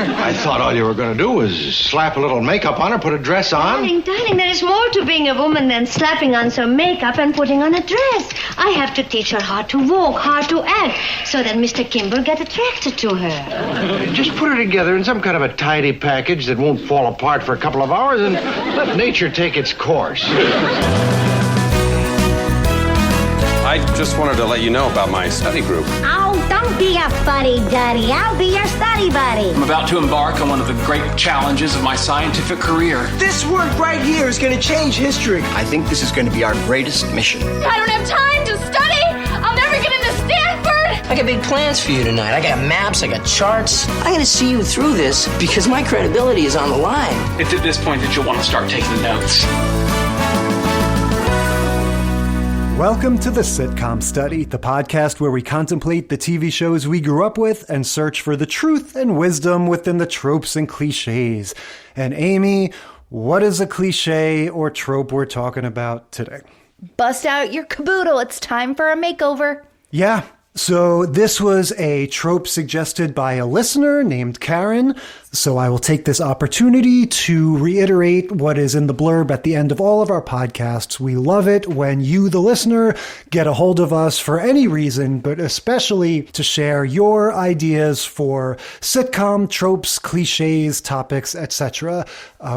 I thought all you were going to do was slap a little makeup on her, put a dress on. Darling, there is more to being a woman than slapping on some makeup and putting on a dress. I have to teach her how to walk, how to act, so that Mr. Kimber get attracted to her. Just put her together in some kind of a tidy package that won't fall apart for a couple of hours and let nature take its course. I just wanted to let you know about my study group. Oh, don't be a fuddy-duddy. I'll be your study buddy. I'm about to embark on one of the great challenges of my scientific career. This work right here is going to change history. I think this is going to be our greatest mission. I don't have time to study. I'll never get into Stanford. I got big plans for you tonight. I got maps, I got charts. I'm going to see you through this because my credibility is on the line. It's at this point that you'll want to start taking the notes. Welcome to the Sitcom Study, the podcast where we contemplate the TV shows we grew up with and search for the truth and wisdom within the tropes and cliches. And Amy, what is a cliche or trope we're talking about today? Bust out your caboodle. It's time for a makeover. Yeah. So this was a trope suggested by a listener named Karen. So I will take this opportunity to reiterate what is in the blurb at the end of all of our podcasts. We love it when you, the listener, get a hold of us for any reason, but especially to share your ideas for sitcom tropes, cliches, topics, etc.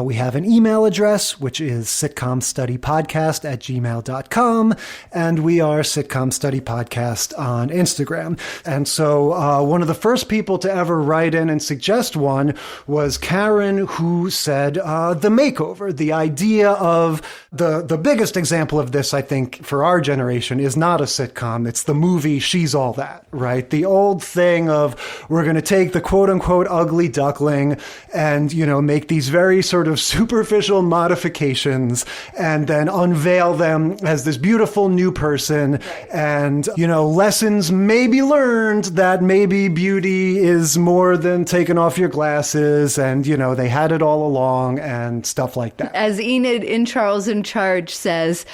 We have an email address, which is sitcomstudypodcast@gmail.com, and we are Sitcom Study Podcast on Instagram. And so one of the first people to ever write in and suggest one was Karen, who said the makeover. The idea of the biggest example of this, I think, for our generation is not a sitcom. It's the movie She's All That, right? The old thing of we're going to take the quote-unquote ugly duckling and, make these very sort of superficial modifications and then unveil them as this beautiful new person. And, lessons may be learned that maybe beauty is more than taking off your glasses and, they had it all along and stuff like that. As Enid in Charles in Charge says,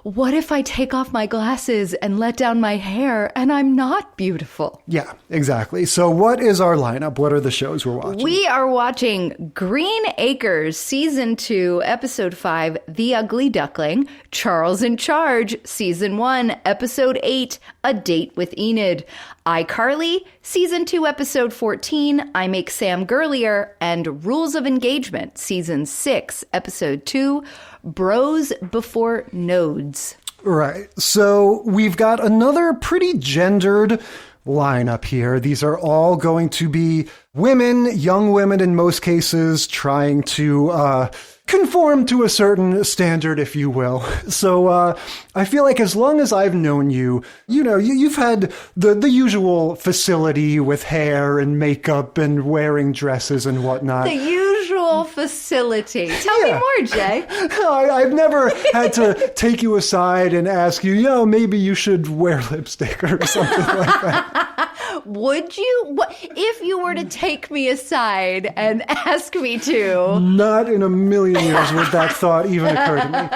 what if I take off my glasses and let down my hair and I'm not beautiful? Yeah, exactly. So what is our lineup? What are the shows we're watching? We are watching Green Acres, Season 2, Episode 5, The Ugly Duckling, Charles in Charge, Season 1, Episode 8, A Date with Enid, iCarly, Season 2, Episode 14, iMake Sam Girlier, and Rules of Engagement, Season 6, Episode 2, Bros Before Nodes. Right. So we've got another pretty gendered lineup here. These are all going to be women, young women in most cases, trying to conform to a certain standard, if you will. So I feel like as long as I've known you, you've had the usual facility with hair and makeup and wearing dresses and whatnot. The usual facility. Tell me more, Jay. I've never had to take you aside and ask you, maybe you should wear lipstick or something like that. Would you? If you were to take me aside and ask me to? Not in a million years would that thought even occur to me.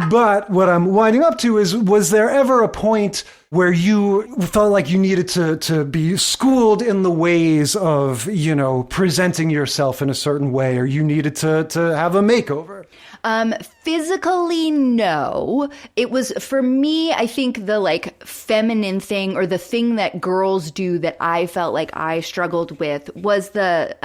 But what I'm winding up to is, was there ever a point where you felt like you needed to be schooled in the ways of, presenting yourself in a certain way, or you needed to have a makeover? Physically, no. It was, for me, I think the feminine thing or the thing that girls do that I felt like I struggled with was the,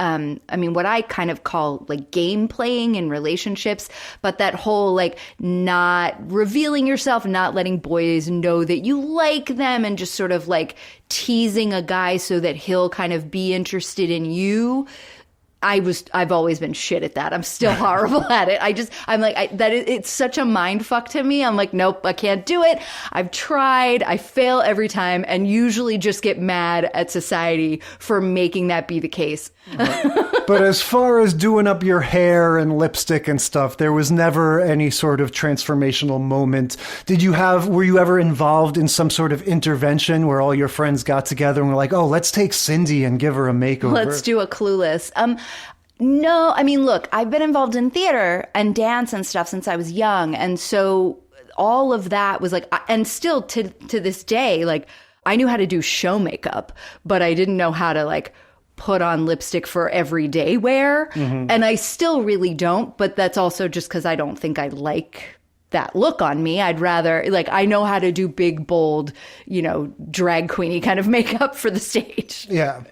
what I kind of call game playing in relationships, but that whole not revealing yourself, not letting boys know that you like them and just sort of teasing a guy so that he'll kind of be interested in you. I've always been shit at that. I'm still horrible at it. It's such a mind fuck to me. I'm like, nope, I can't do it. I've tried. I fail every time and usually just get mad at society for making that be the case. But as far as doing up your hair and lipstick and stuff, there was never any sort of transformational moment. Were you ever involved in some sort of intervention where all your friends got together and were like, oh, let's take Cindy and give her a makeover? Let's do a Clueless. No, look, I've been involved in theater and dance and stuff since I was young. And so all of that was and still to this day, I knew how to do show makeup, but I didn't know how to put on lipstick for everyday wear. And I still really don't, but that's also just because I don't think I like that look on me. I'd rather, like, I know how to do big, bold, drag queeny kind of makeup for the stage. Yeah.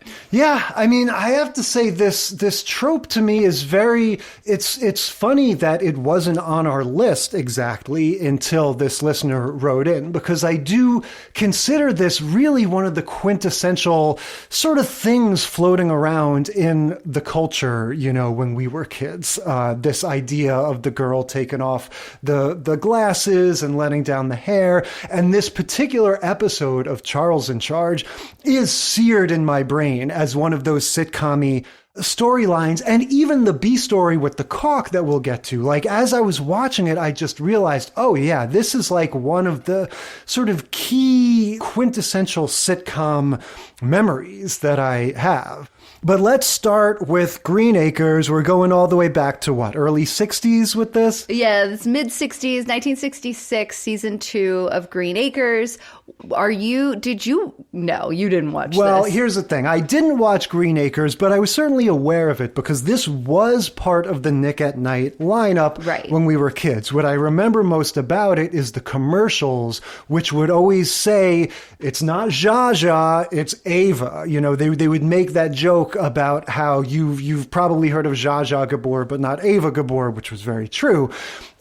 I mean, I have to say this trope to me is it's funny that it wasn't on our list exactly until this listener wrote in, because I do consider this really one of the quintessential sort of things floating around in the culture, when we were kids. This idea of the girl taking off the glasses and letting down the hair. And this particular episode of Charles in Charge is seared in my brain as one of those sitcom-y storylines, and even the B story with the caulk that we'll get to. Like, as I was watching it, I just realized, oh yeah, this is like one of the sort of key quintessential sitcom memories that I have. But let's start with Green Acres. We're going all the way back to what, early 60s with this? Yeah, it's mid-60s, 1966, season 2 of Green Acres. No, you didn't watch this. Well, here's the thing. I didn't watch Green Acres, but I was certainly aware of it because this was part of the Nick at Night lineup when we were kids. What I remember most about it is the commercials, which would always say, it's not Zsa Zsa, it's Ava. They would make that joke about how you've probably heard of Zsa Zsa Gabor, but not Ava Gabor, which was very true.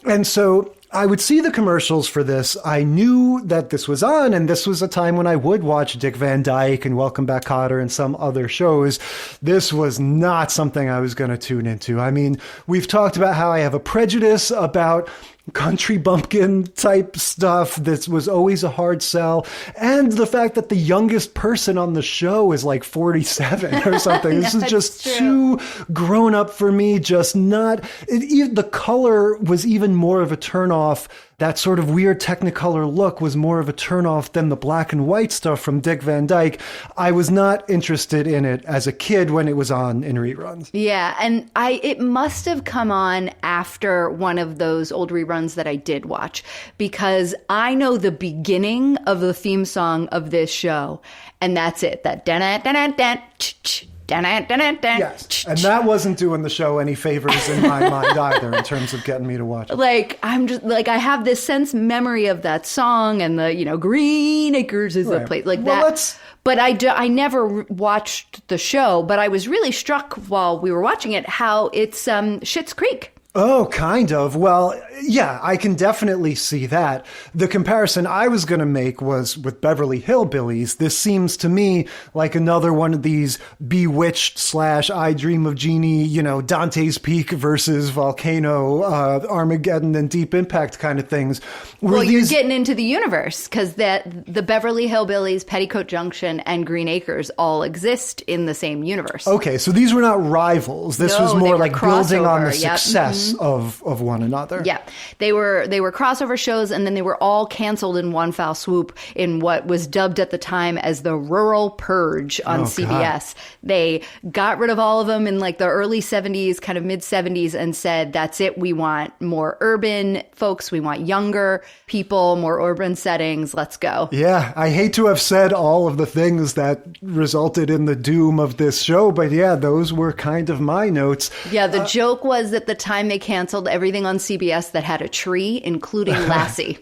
And so I would see the commercials for this. I knew that this was on, and this was a time when I would watch Dick Van Dyke and Welcome Back, Kotter and some other shows. This was not something I was going to tune into. I mean, we've talked about how I have a prejudice about country bumpkin type stuff. This was always a hard sell. And the fact that the youngest person on the show is like 47 or something. This is just too grown up for me. Just not. The color was even more of a turnoff. That sort of weird Technicolor look was more of a turnoff than the black and white stuff from Dick Van Dyke. I was not interested in it as a kid when it was on in reruns. Yeah, and it must have come on after one of those old reruns that I did watch, because I know the beginning of the theme song of this show, and that's it. That yes, and that wasn't doing the show any favors in my mind either in terms of getting me to watch it. Like, I'm just like, I have this sense memory of that song, and the Green Acres is the place like that. But I never watched the show, but I was really struck while we were watching it how it's Schitt's Creek. Oh, kind of. Well, yeah, I can definitely see that. The comparison I was going to make was with Beverly Hillbillies. This seems to me like another one of these Bewitched / I Dream of Jeannie, Dante's Peak versus Volcano, Armageddon and Deep Impact kind of things. Well, you're getting into the universe because the Beverly Hillbillies, Petticoat Junction, and Green Acres all exist in the same universe. Okay, so these were not rivals. This was more like building on the success of one another. Yeah, they were crossover shows, and then they were all canceled in one foul swoop in what was dubbed at the time as the Rural Purge on CBS. God. They got rid of all of them in like the early 70s, kind of mid 70s, and said, that's it. We want more urban folks. We want younger people, more urban settings. Let's go. Yeah, I hate to have said all of the things that resulted in the doom of this show, but yeah, those were kind of my notes. Yeah, the joke was at the time they canceled everything on CBS that had a tree, including Lassie.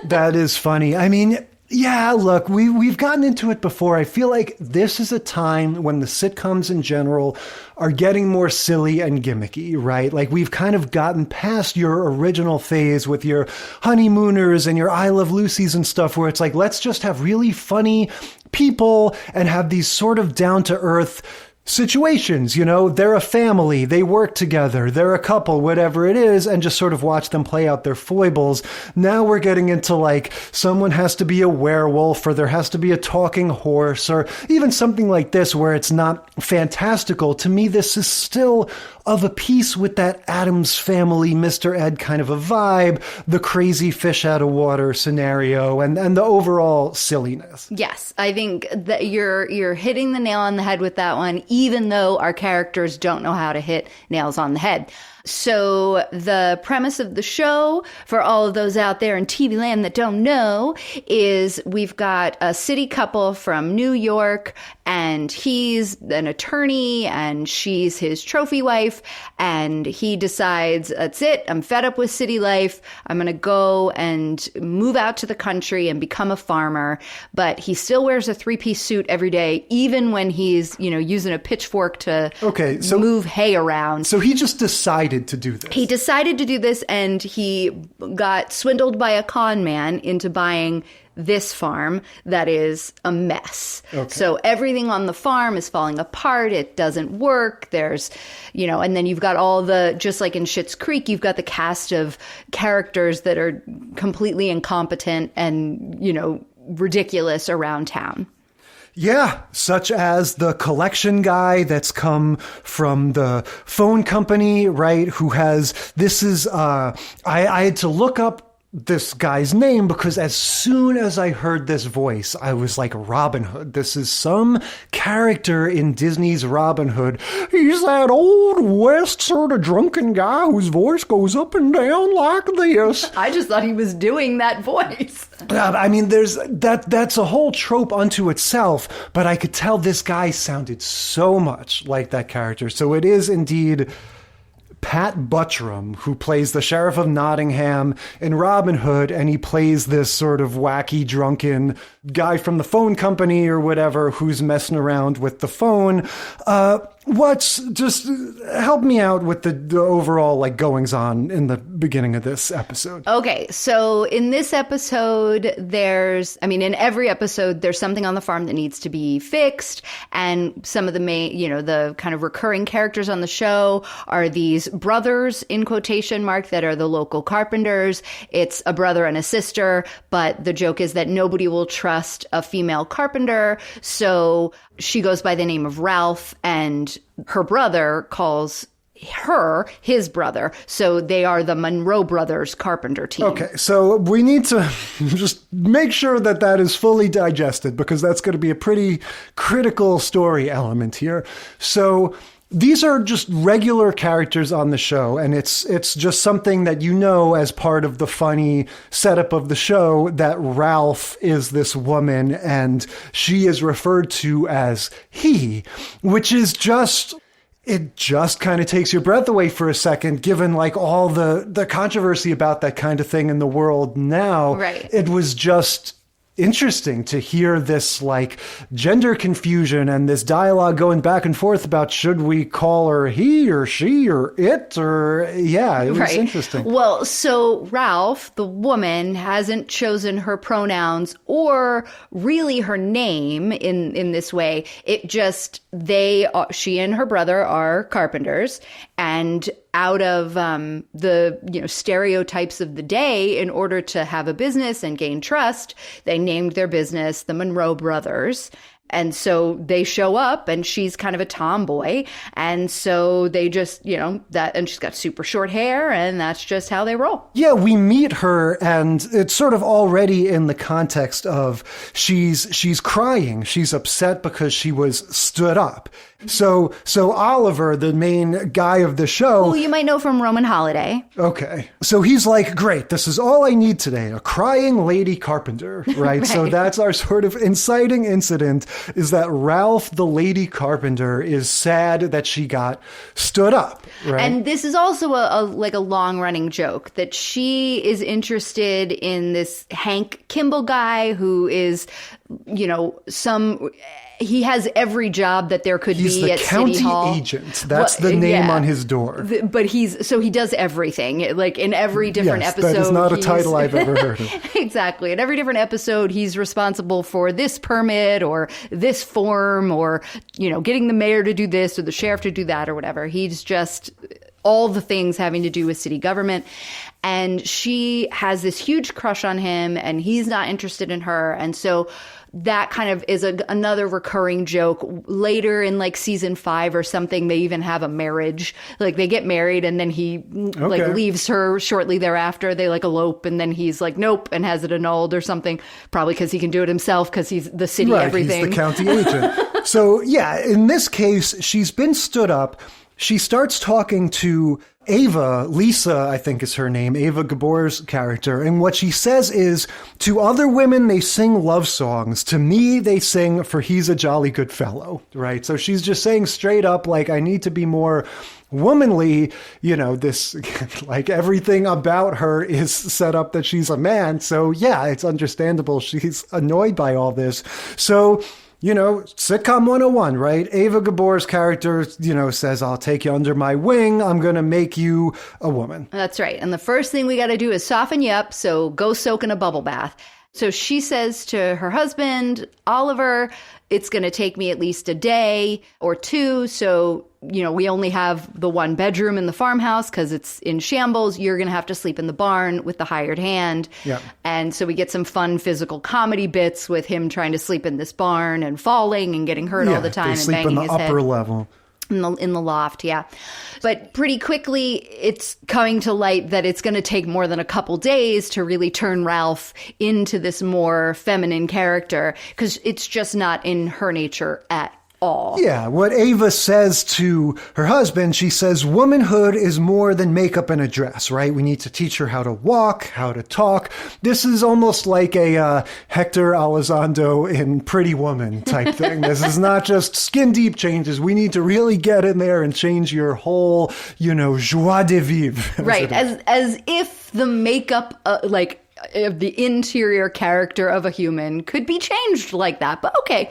That is funny. I mean, yeah, look, we've gotten into it before. I feel like this is a time when the sitcoms in general are getting more silly and gimmicky, right? Like, we've kind of gotten past your original phase with your Honeymooners and your I Love Lucy's and stuff, where it's like, let's just have really funny people and have these sort of down-to-earth situations. They're a family, they work together, they're a couple, whatever it is, and just sort of watch them play out their foibles. Now we're getting into like someone has to be a werewolf, or there has to be a talking horse, or even something like this where it's not fantastical. To me, this is still of a piece with that Addams Family, Mr. Ed kind of a vibe, the crazy fish out of water scenario, and the overall silliness. Yes, I think that you're hitting the nail on the head with that one. even though our characters don't know how to hit nails on the head. So the premise of the show, for all of those out there in TV land that don't know, is we've got a city couple from New York, and he's an attorney and she's his trophy wife, and he decides, that's it, I'm fed up with city life. I'm going to go and move out to the country and become a farmer. But he still wears a 3-piece suit every day, even when he's, using a pitchfork to move hay around. So he just decided to do this. He decided to do this, and he got swindled by a con man into buying this farm that is a mess. Okay. So everything on the farm is falling apart. It doesn't work. There's, and then you've got all the, just like in Schitt's Creek, you've got the cast of characters that are completely incompetent and, ridiculous around town. Yeah, such as the collection guy that's come from the phone company, right? I had to look up this guy's name because as soon as I heard this voice, I was like, Robin Hood. This is some character in Disney's Robin Hood. He's that old West sort of drunken guy whose voice goes up and down like this. I just thought he was doing that voice. I mean, that's a whole trope unto itself, but I could tell this guy sounded so much like that character. So it is indeed Pat Buttram, who plays the Sheriff of Nottingham in Robin Hood, and he plays this sort of wacky, drunken guy from the phone company or whatever who's messing around with the phone. Just help me out with the overall goings on in the beginning of this episode. Okay, so in this episode, in every episode, there's something on the farm that needs to be fixed, and some of the main, the kind of recurring characters on the show are these brothers, in quotation mark, that are the local carpenters. It's a brother and a sister, but the joke is that nobody will trust a female carpenter, so she goes by the name of Ralph, and her brother calls her his brother. So they are the Monroe Brothers carpenter team. Okay, so we need to just make sure that is fully digested, because that's going to be a pretty critical story element here. So these are just regular characters on the show, and it's just something that as part of the funny setup of the show, that Ralph is this woman and she is referred to as he, which is just... It just kind of takes your breath away for a second, given all the controversy about that kind of thing in the world now. Right. It was just interesting to hear this gender confusion and this dialogue going back and forth about should we call her he or she or it, or it was interesting. Well, so Ralph, the woman, hasn't chosen her pronouns or really her name in this way. It just she and her brother are carpenters, and out of the stereotypes of the day, in order to have a business and gain trust, they named their business the Monroe Brothers. And so they show up, and she's kind of a tomboy. And so they just, and she's got super short hair, and that's just how they roll. Yeah, we meet her, and it's sort of already in the context of she's crying. She's upset because she was stood up. So Oliver, the main guy of the show... Who you might know from Roman Holiday. Okay. So he's like, great, this is all I need today, a crying lady carpenter, right? Right. So that's our sort of inciting incident, is that Ralph, the lady carpenter, is sad that she got stood up, right? And this is also a long-running joke, that she is interested in this Hank Kimball guy who is, he has every job that there could be at City Hall. He's the county agent. That's the name on his door. But he does everything. In every different episode. That is not a title I've ever heard of. Exactly. In every different episode, he's responsible for this permit or this form or, getting the mayor to do this or the sheriff to do that or whatever. He's just all the things having to do with city government. And she has this huge crush on him, and he's not interested in her. And so that kind of is another recurring joke. Later in like season 5 or something, they even have a marriage. Like they get married and then he like leaves her shortly thereafter. They like elope and then he's like, nope, and has it annulled or something. Probably because he can do it himself because he's the city everything. He's the county agent. So yeah, in this case, she's been stood up. She starts talking to Ava, Lisa, I think is her name, Ava Gabor's character. And what she says is, to other women, they sing love songs. To me, they sing For He's a Jolly Good Fellow, right? So she's just saying straight up, like, I need to be more womanly. You know, this, like, everything about her is set up that she's a man. So yeah, it's understandable. She's annoyed by all this. So, you know, sitcom 101, right? Ava Gabor's character, you know, says, I'll take you under my wing. I'm going to make you a woman. That's right. And the first thing we got to do is soften you up. So go soak in a bubble bath. So she says to her husband, Oliver, it's going to take me at least a day or two. So, you know, we only have the one bedroom in the farmhouse because it's in shambles. You're going to have to sleep in the barn with the hired hand. Yeah. And so we get some fun physical comedy bits with him trying to sleep in this barn and falling and getting hurt all the time and banging his head. Sleep in the upper level. In the loft, yeah. But pretty quickly, it's coming to light that it's going to take more than a couple days to really turn Ralph into this more feminine character, because it's just not in her nature at all. Yeah, what Ava says to her husband, she says, womanhood is more than makeup and a dress, right? We need to teach her how to walk, how to talk. This is almost like a Hector Elizondo in Pretty Woman type thing. This is not just skin deep changes. We need to really get in there and change your whole, you know, joie de vivre. Right, as if the makeup, of the interior character of a human could be changed like that, but okay.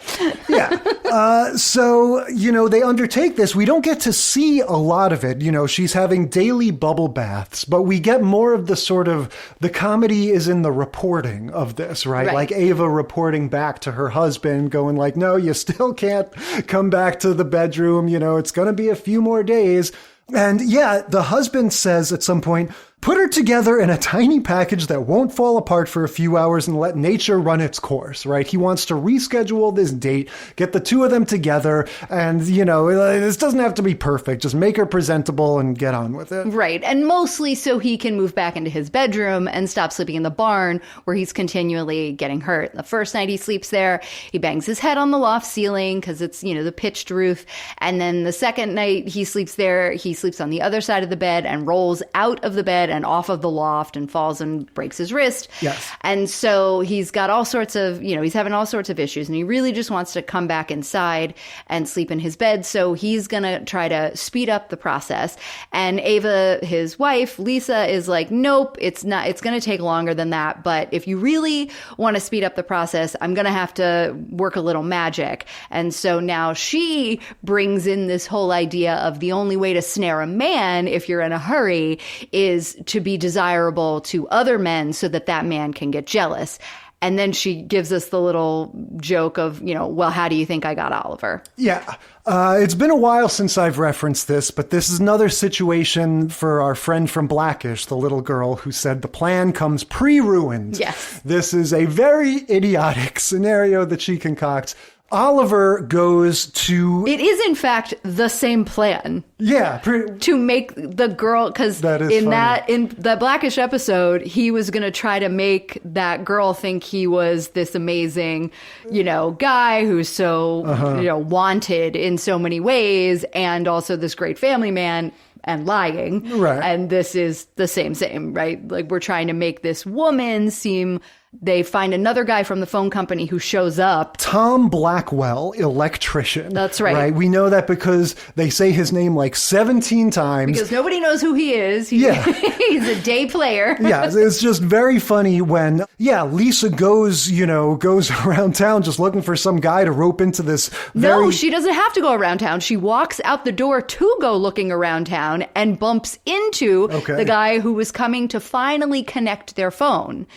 Yeah. So, you know, they undertake this. We don't get to see a lot of it. You know, she's having daily bubble baths, but we get more of the sort of, the comedy is in the reporting of this, right? Like Ava reporting back to her husband going like, no, you still can't come back to the bedroom. You know, it's going to be a few more days. And yeah, the husband says at some point, put her together in a tiny package that won't fall apart for a few hours and let nature run its course, right? He wants to reschedule this date, get the two of them together, and, you know, this doesn't have to be perfect. Just make her presentable and get on with it. Right. And mostly so he can move back into his bedroom and stop sleeping in the barn where he's continually getting hurt. The first night he sleeps there, he bangs his head on the loft ceiling because it's, you know, the pitched roof. And then the second night he sleeps there, he sleeps on the other side of the bed and rolls out of the bed and off of the loft and falls and breaks his wrist. Yes. And so he's got all sorts of, you know, he's having all sorts of issues and he really just wants to come back inside and sleep in his bed. So he's going to try to speed up the process. And Ava, his wife, Lisa, is like, nope, it's not, it's going to take longer than that. But if you really want to speed up the process, I'm going to have to work a little magic. And so now she brings in this whole idea of the only way to snare a man if you're in a hurry is to be desirable to other men so that that man can get jealous. And then she gives us the little joke of, you know, well, how do you think I got Oliver? Yeah. It's been a while since I've referenced this, but this is another situation for our friend from Blackish, the little girl who said the plan comes pre-ruined. Yes. This is a very idiotic scenario that she concocts. Oliver goes to... It is, in fact, the same plan. Yeah. To make the girl... Because in the Blackish episode, he was going to try to make that girl think he was this amazing, you know, guy who's so, you know, wanted in so many ways, and also this great family man, and lying. Right. And this is the same, right? Like, we're trying to make this woman seem... They find another guy from the phone company who shows up. Tom Blackwell, electrician. That's right. Right. We know that because they say his name like 17 times. Because nobody knows who he is. He's a day player. Yeah. It's just very funny when, Lisa goes around town just looking for some guy to rope into this. No, she doesn't have to go around town. She walks out the door to go looking around town and bumps into the guy who was coming to finally connect their phone.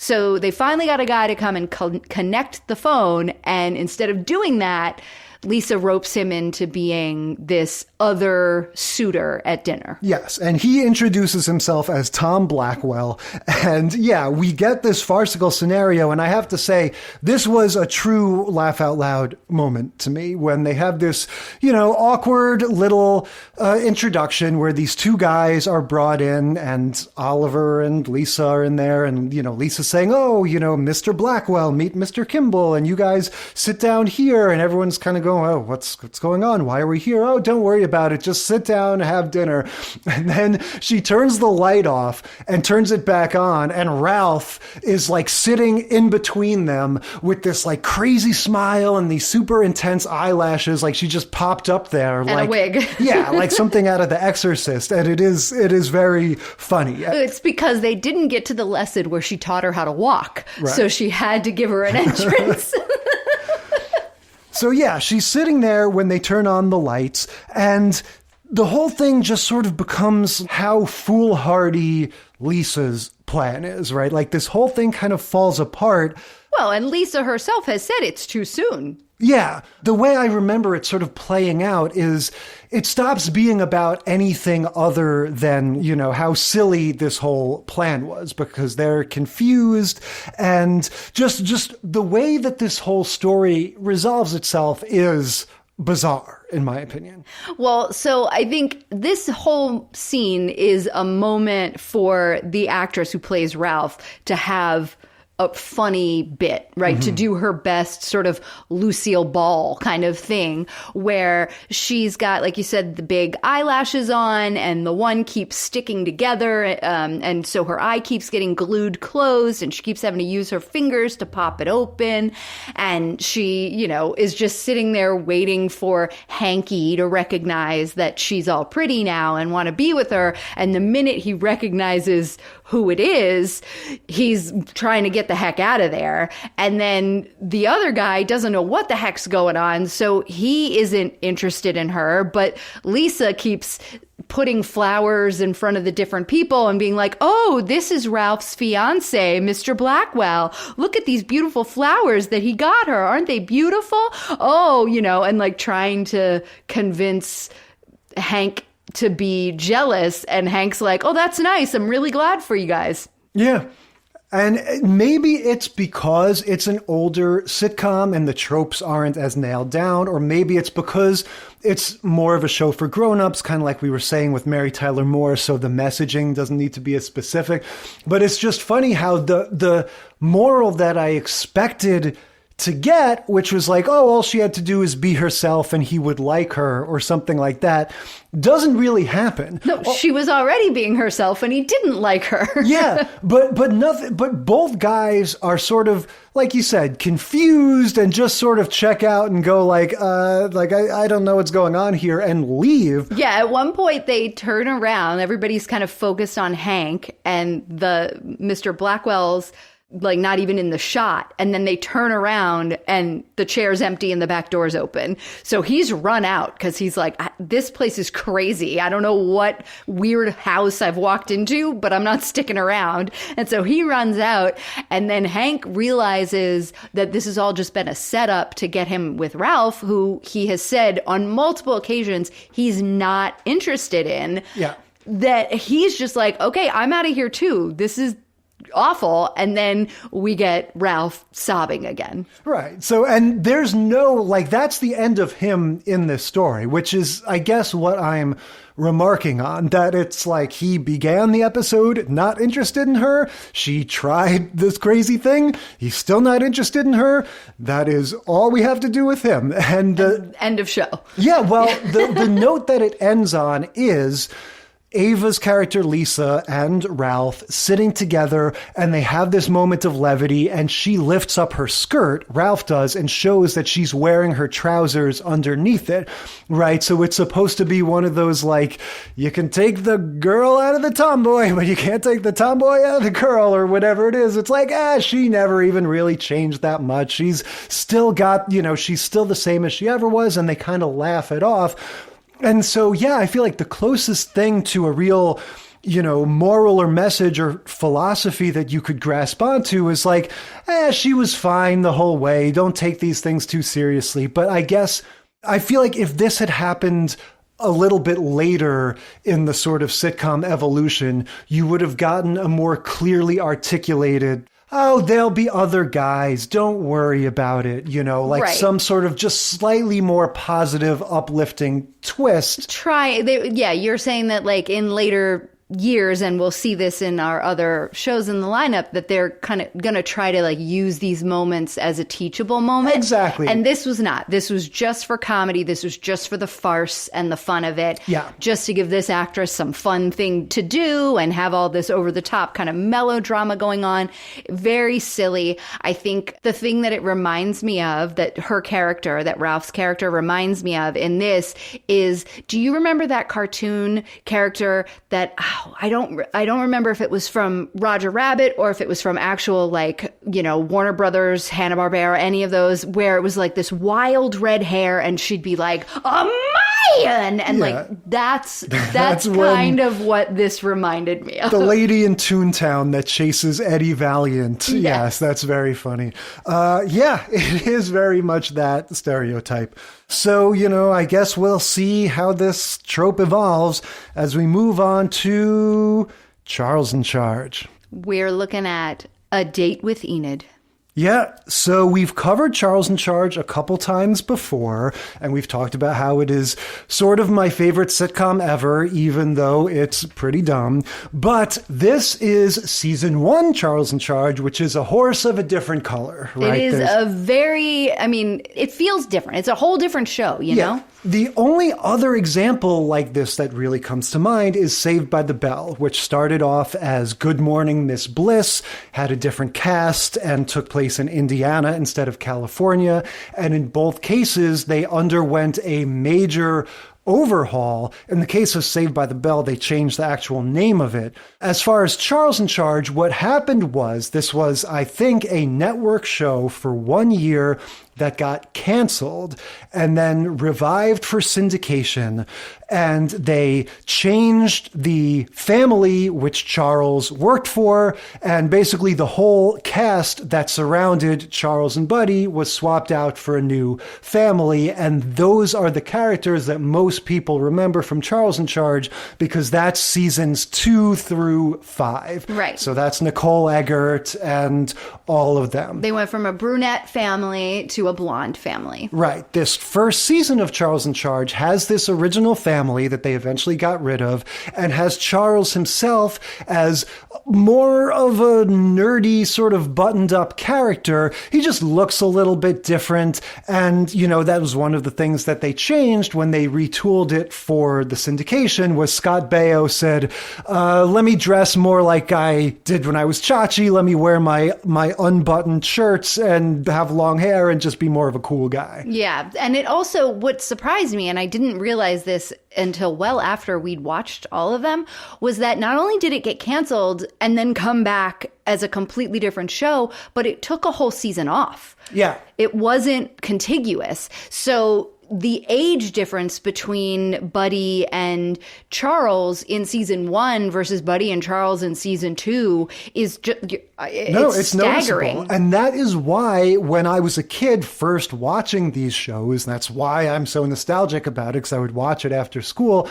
So they finally got a guy to come and connect the phone. And instead of doing that, Lisa ropes him into being this other suitor at dinner. Yes, and he introduces himself as Tom Blackwell. And yeah, we get this farcical scenario, and I have to say, this was a true laugh out loud moment to me when they have this, awkward little introduction where these two guys are brought in, and Oliver and Lisa are in there, and, Lisa's saying, oh, Mr. Blackwell, meet Mr. Kimball, and you guys sit down here, and everyone's kind of going, oh, what's going on? Why are we here? Oh, don't worry about it. Just sit down and have dinner. And then she turns the light off and turns it back on, and Ralph is like sitting in between them with this like crazy smile and these super intense eyelashes, like she just popped up there. And like a wig. Yeah, like something out of The Exorcist. And it is very funny. It's because they didn't get to the lesson where she taught her how to walk. Right. So she had to give her an entrance. So yeah, she's sitting there when they turn on the lights, and the whole thing just sort of becomes how foolhardy Lisa's plan is, right? Like this whole thing kind of falls apart. Well, and Lisa herself has said it's too soon. Yeah, the way I remember it sort of playing out is it stops being about anything other than, how silly this whole plan was, because they're confused, and just the way that this whole story resolves itself is bizarre, in my opinion. Well, so I think this whole scene is a moment for the actress who plays Ralph to have a funny bit, right? Mm-hmm. To do her best sort of Lucille Ball kind of thing, where she's got, like you said, the big eyelashes on, and the one keeps sticking together. And so her eye keeps getting glued closed, and she keeps having to use her fingers to pop it open. And she, is just sitting there waiting for Hanky to recognize that she's all pretty now and want to be with her. And the minute he recognizes who it is, he's trying to get the heck out of there. And then the other guy doesn't know what the heck's going on, so he isn't interested in her. But Lisa keeps putting flowers in front of the different people and being like, oh, this is Ralph's fiance, Mr. Blackwell. Look at these beautiful flowers that he got her. Aren't they beautiful? Oh, and like trying to convince Hank to be jealous, and Hank's like, oh, that's nice. I'm really glad for you guys. Yeah. And maybe it's because it's an older sitcom and the tropes aren't as nailed down, or maybe it's because it's more of a show for grown-ups, kind of like we were saying with Mary Tyler Moore, so the messaging doesn't need to be as specific. But it's just funny how the moral that I expected to get, which was like, oh, all she had to do is be herself and he would like her or something like that, doesn't really happen. No, she was already being herself and he didn't like her. Yeah, but both guys are sort of, like you said, confused and just sort of check out and go like I don't know what's going on here, and leave. Yeah, at one point they turn around, everybody's kind of focused on Hank, and the Mr. Blackwell's like not even in the shot, and then they turn around and the chair's empty and the back door's open. So he's run out because he's like, this place is crazy. I don't know what weird house I've walked into, but I'm not sticking around. And so he runs out, and then Hank realizes that this has all just been a setup to get him with Ralph, who he has said on multiple occasions he's not interested in. Yeah. That he's just like, okay, I'm out of here too. This is awful. And then we get Ralph sobbing again. Right. So, and there's no, like, that's the end of him in this story, which is, I guess, what I'm remarking on, that it's like he began the episode not interested in her. She tried this crazy thing. He's still not interested in her. That is all we have to do with him. And end of show. Yeah. Well, the note that it ends on is Ava's character, Lisa, and Ralph sitting together, and they have this moment of levity, and she lifts up her skirt, Ralph does, and shows that she's wearing her trousers underneath it, right? So it's supposed to be one of those, like, you can take the girl out of the tomboy, but you can't take the tomboy out of the girl, or whatever it is. It's like, she never even really changed that much. She's still got, she's still the same as she ever was, and they kind of laugh it off. And so, yeah, I feel like the closest thing to a real, moral or message or philosophy that you could grasp onto is like, she was fine the whole way. Don't take these things too seriously. But I guess I feel like if this had happened a little bit later in the sort of sitcom evolution, you would have gotten a more clearly articulated, oh, there'll be other guys, don't worry about it, like Right. some sort of just slightly more positive, uplifting twist. You're saying that like in later years, and we'll see this in our other shows in the lineup, that they're kind of going to try to like use these moments as a teachable moment. Exactly. And this was not. This was just for comedy. This was just for the farce and the fun of it. Yeah. Just to give this actress some fun thing to do and have all this over the top kind of melodrama going on. Very silly. I think the thing that it reminds me of, that her character, that Ralph's character reminds me of in this is, do you remember that cartoon character that, I don't remember if it was from Roger Rabbit or if it was from actual Warner Brothers, Hanna-Barbera, any of those, where it was like this wild red hair and she'd be like, a Mayan! And that's kind of what this reminded me of. The lady in Toontown that chases Eddie Valiant. Yeah. Yes, that's very funny. It is very much that stereotype. So, I guess we'll see how this trope evolves as we move on to Charles in Charge. We're looking at A Date with Enid. Yeah, so we've covered Charles in Charge a couple times before, and we've talked about how it is sort of my favorite sitcom ever, even though it's pretty dumb. But this is season 1 Charles in Charge, which is a horse of a different color, right? It is it feels different. It's a whole different show, you know? The only other example like this that really comes to mind is Saved by the Bell, which started off as Good Morning Miss Bliss, had a different cast, and took place in Indiana instead of California. And in both cases, they underwent a major overhaul. In the case of Saved by the Bell, they changed the actual name of it. As far as Charles in Charge, what happened was, this was, I think, a network show for 1 year that got canceled and then revived for syndication. And they changed the family which Charles worked for, and basically the whole cast that surrounded Charles and Buddy was swapped out for a new family. And those are the characters that most people remember from Charles in Charge, because that's seasons 2 through 5. Right. So that's Nicole Eggert and all of them. They went from a brunette family to a blonde family. Right. This first season of Charles in Charge has this original family that they eventually got rid of, and has Charles himself as more of a nerdy, sort of buttoned up character. He just looks a little bit different. And, that was one of the things that they changed when they retooled it for the syndication, was Scott Baio said, let me dress more like I did when I was Chachi. Let me wear my unbuttoned shirts and have long hair and just be more of a cool guy. Yeah. And it also, what surprised me, and I didn't realize this until well after we'd watched all of them, was that not only did it get canceled and then come back as a completely different show, but it took a whole season off. Yeah. It wasn't contiguous. So the age difference between Buddy and Charles in season 1 versus Buddy and Charles in season 2 is just, it's staggering. Noticeable. And that is why when I was a kid first watching these shows, and that's why I'm so nostalgic about it, because I would watch it after school,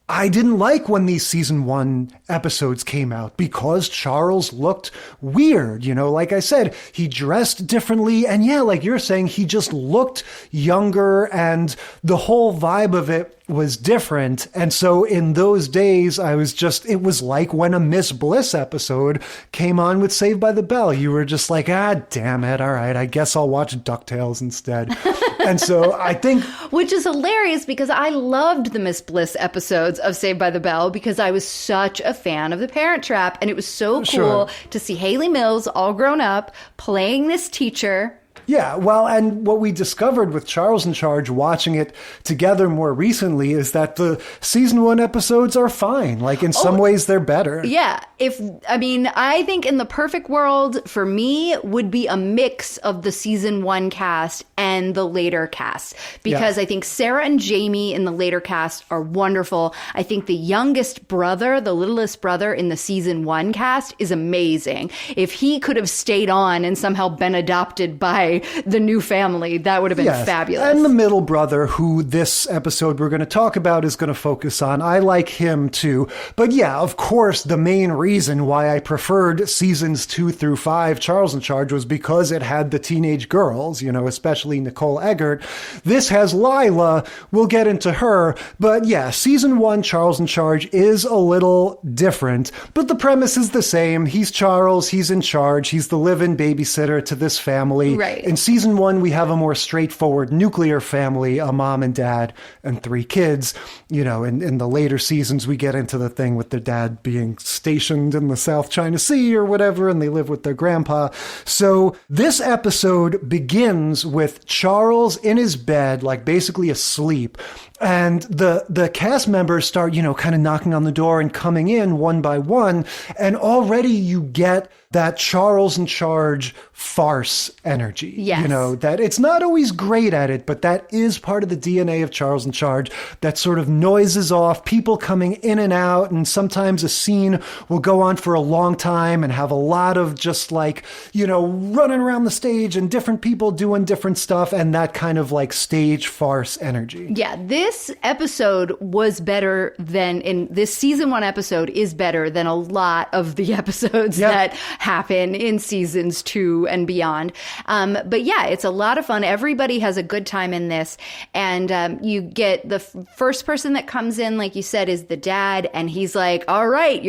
I didn't like when these season 1 episodes came out, because Charles looked weird. Like I said, he dressed differently. And yeah, like you're saying, he just looked younger, and the whole vibe of it was different. And so in those days, it was like when a Miss Bliss episode came on with Saved by the Bell. You were just like, damn it. All right, I guess I'll watch DuckTales instead. And so I think... Which is hilarious, because I loved the Miss Bliss episodes of Saved by the Bell, because I was such a fan of The Parent Trap. And it was so cool to see Haley Mills all grown up playing this teacher. Yeah, well, and what we discovered with Charles in Charge, watching it together more recently, is that the season 1 episodes are fine. Like, in some ways, they're better. Yeah. I think in the perfect world, for me, would be a mix of the season 1 cast and the later cast. Because I think Sarah and Jamie in the later cast are wonderful. I think the youngest brother, the littlest brother in the season 1 cast is amazing. If he could have stayed on and somehow been adopted by by the new family. That would have been fabulous. And the middle brother, who this episode we're going to talk about is going to focus on. I like him too. But yeah, of course, the main reason why I preferred seasons 2 through 5, Charles in Charge, was because it had the teenage girls, especially Nicole Eggert. This has Lila. We'll get into her. But yeah, season 1, Charles in Charge, is a little different. But the premise is the same. He's Charles. He's in charge. He's the live-in babysitter to this family. Right. In season 1, we have a more straightforward nuclear family, a mom and dad and 3 kids. In the later seasons, we get into the thing with their dad being stationed in the South China Sea or whatever, and they live with their grandpa. So this episode begins with Charles in his bed, like basically asleep. And the cast members start, kind of knocking on the door and coming in one by one. And already you get that Charles in Charge farce energy. Yes. That it's not always great at it, but that is part of the DNA of Charles in Charge. That sort of noises off, people coming in and out. And sometimes a scene will go on for a long time and have a lot of just like, running around the stage and different people doing different stuff. And that kind of like stage farce energy. Yeah, this episode was better than this season 1 episode is better than a lot of the episodes that happen in seasons 2 and beyond. But yeah, it's a lot of fun. Everybody has a good time in this. And you get the first person that comes in, like you said, is the dad. And he's like, all right,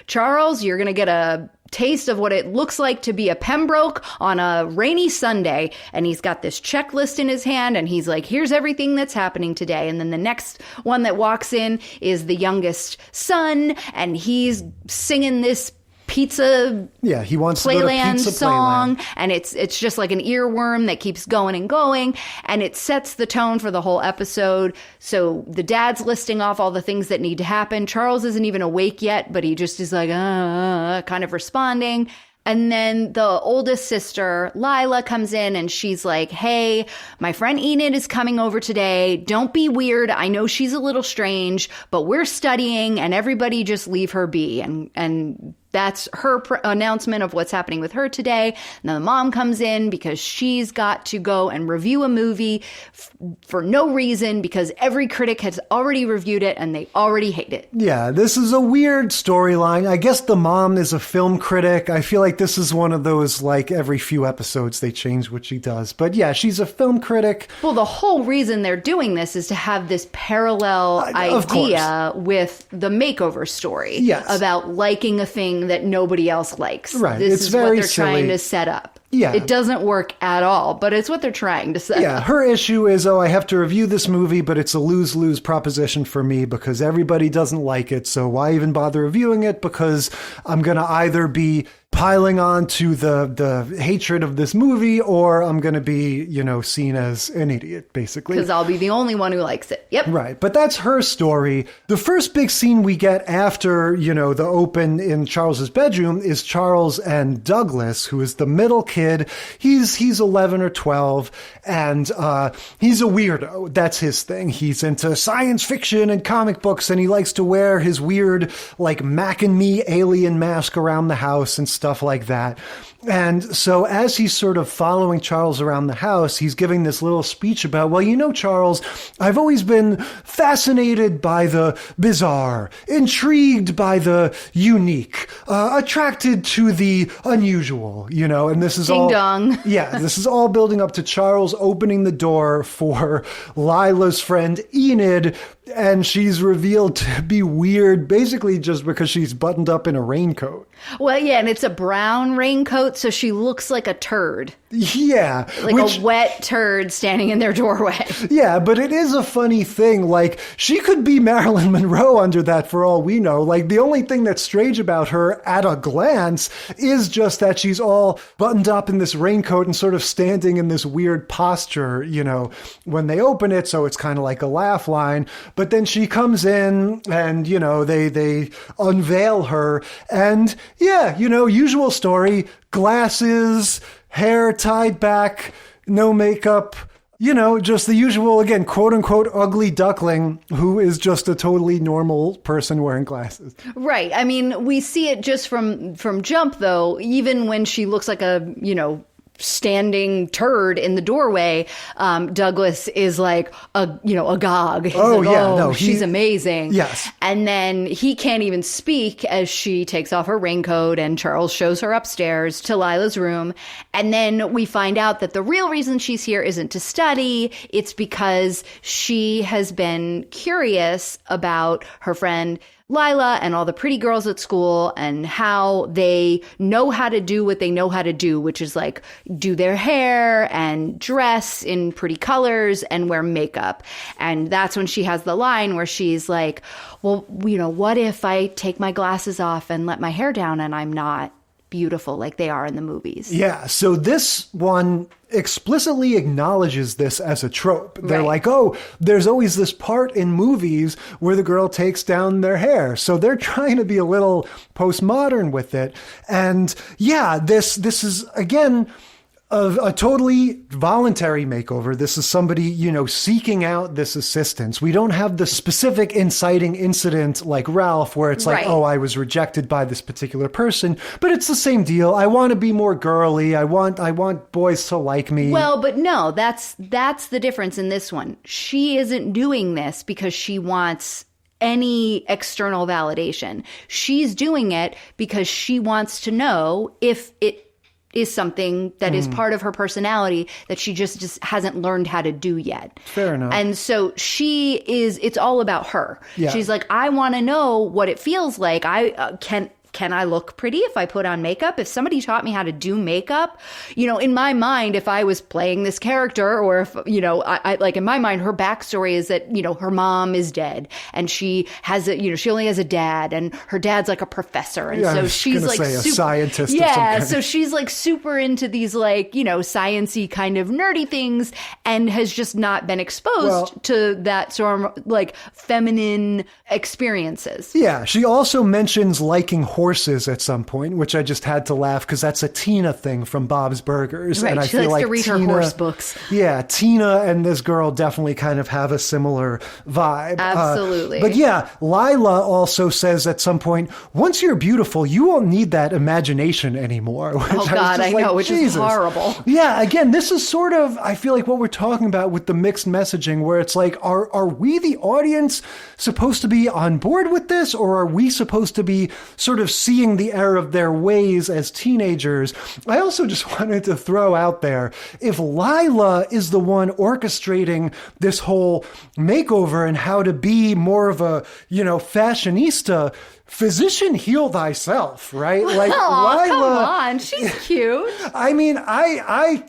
Charles, you're going to get a taste of what it looks like to be a Pembroke on a rainy Sunday. And he's got this checklist in his hand and he's like, here's everything that's happening today. And then the next one that walks in is the youngest son, and he's singing this pizza he wants to go to Pizza song, Playland. and it's just like an earworm that keeps going and going, and it sets the tone for the whole episode. So the dad's listing off all the things that need to happen. Charles isn't even awake yet, but he just is like kind of responding. And then the oldest sister, Lila, comes in and she's like, hey, my friend Enid is coming over today. Don't be weird. I know she's a little strange, but we're studying and everybody just leave her be. And that's her announcement of what's happening with her today. And then the mom comes in because she's got to go and review a movie for no reason because every critic has already reviewed it and they already hate it. Yeah, this is a weird storyline. I guess the mom is a film critic. I feel like this is one of those, like, every few episodes they change what she does. But yeah, she's a film critic. Well, the whole reason they're doing this is to have this parallel idea with the Makeover story. Yes. About liking a thing that nobody else likes. Right. This it's is very what they're silly. trying to set up. Yeah. It doesn't work at all, but it's what they're trying to set up. Yeah, her issue is, I have to review this movie, but it's a lose-lose proposition for me because everybody doesn't like it, so why even bother reviewing it? Because I'm going to either be piling on to the hatred of this movie, or I'm going to be, seen as an idiot, basically. Because I'll be the only one who likes it. Yep. Right. But that's her story. The first big scene we get after, the open in Charles's bedroom is Charles and Douglas, who is the middle kid. He's 11 or 12, and he's a weirdo. That's his thing. He's into science fiction and comic books, and he likes to wear his weird, like, Mac and Me alien mask around the house and stuff like that. And so as he's sort of following Charles around the house, he's giving this little speech about, well, Charles, I've always been fascinated by the bizarre, intrigued by the unique, attracted to the unusual, and this is Ding all... dong. Yeah, this is all building up to Charles opening the door for Lila's friend Enid, and she's revealed to be weird, basically just because she's buttoned up in a raincoat. Well, yeah, and it's a brown raincoat, so she looks like a turd. Yeah. Like a wet turd standing in their doorway. Yeah, but it is a funny thing. Like, she could be Marilyn Monroe under that for all we know. Like, the only thing that's strange about her at a glance is just that she's all buttoned up in this raincoat and sort of standing in this weird posture, when they open it. So it's kind of like a laugh line. But then she comes in and, they unveil her. And yeah, usual story, glasses, hair tied back, no makeup, just the usual, again, quote unquote, ugly duckling who is just a totally normal person wearing glasses. Right. I mean, we see it just from jump, though, even when she looks like a, standing turd in the doorway, Douglas is like agog. He's she's amazing. Yes. And then he can't even speak as she takes off her raincoat and Charles shows her upstairs to Lila's room. And then we find out that the real reason she's here isn't to study. It's because she has been curious about her friend Lila and all the pretty girls at school and how they know how to do what they know how to do, which is like do their hair and dress in pretty colors and wear makeup. And that's when she has the line where she's like, well, what if I take my glasses off and let my hair down and I'm not beautiful like they are in the movies? Yeah. So this one explicitly acknowledges this as a trope. They're like, oh, there's always this part in movies where the girl takes down their hair. So they're trying to be a little postmodern with it. And yeah, this is, again, a totally voluntary makeover. This is somebody, seeking out this assistance. We don't have the specific inciting incident like Ralph, where it's like, oh, I was rejected by this particular person, but it's the same deal. I want to be more girly. I want boys to like me. Well, but no, that's the difference in this one. She isn't doing this because she wants any external validation. She's doing it because she wants to know if it is something that is part of her personality that she just hasn't learned how to do yet. Fair enough. And so it's all about her. Yeah. She's like, I want to know what it feels like. Can I look pretty if I put on makeup? If somebody taught me how to do makeup, in my mind, if I was playing this character or if, I like in my mind, her backstory is that, her mom is dead and she has she only has a dad and her dad's like a professor. And so she's like a scientist. Yeah. So she's like super into these like, science-y kind of nerdy things and has just not been exposed to that sort of like feminine experiences. Yeah. She also mentions liking horses at some point, which I just had to laugh because that's a Tina thing from Bob's Burgers. Right, and I she feel likes like to read her horse books. Yeah, Tina and this girl definitely kind of have a similar vibe. Absolutely. But yeah, Lila also says at some point, once you're beautiful, you won't need that imagination anymore. Oh God, I know, which is horrible. Yeah, again, this is sort of, I feel like what we're talking about with the mixed messaging where it's like, are we the audience supposed to be on board with this, or are we supposed to be sort of seeing the error of their ways as teenagers? I also just wanted to throw out there, if Lila is the one orchestrating this whole makeover and how to be more of a, fashionista, physician, heal thyself, right? Like, Lila, come on, she's cute. I mean, I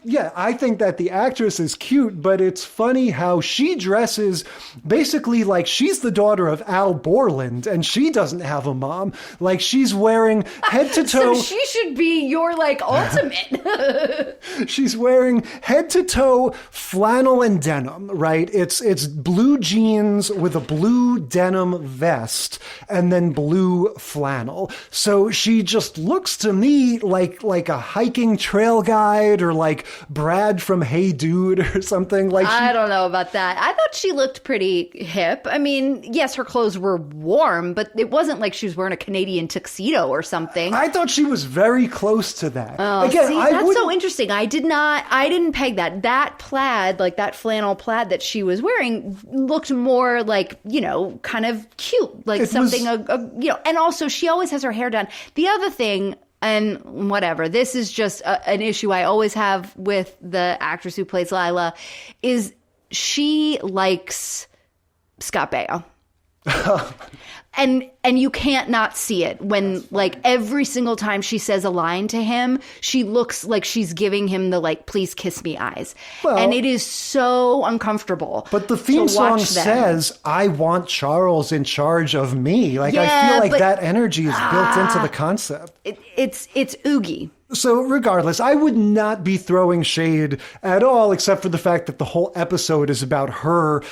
think that the actress is cute, but it's funny how she dresses basically like she's the daughter of Al Borland, and she doesn't have a mom. Like, she's wearing head to toe. So she should be your like ultimate. She's wearing head to toe flannel and denim, right? It's blue jeans with a blue denim vest, and then blue flannel. So she just looks to me like a hiking trail guide or like Brad from Hey Dude or something. Like, I don't know about that. I thought she looked pretty hip. I mean, yes, her clothes were warm, but it wasn't like she was wearing a Canadian tuxedo or something. I thought she was very close to that. Oh, again, see, that's so interesting. I didn't peg that. That plaid, like that flannel plaid that she was wearing, looked more like, kind of cute, like something, and also she always has her hair done. The other thing, and whatever, this is just an issue I always have with the actress who plays Lila, is she likes Scott Baio. And you can't not see it when, like, every single time she says a line to him, she looks like she's giving him the, like, please kiss me eyes. Well, and it is so uncomfortable. But the theme song says, I want Charles in charge of me. Like, I feel like that energy is built into the concept. It's oogie. So regardless, I would not be throwing shade at all, except for the fact that the whole episode is about her,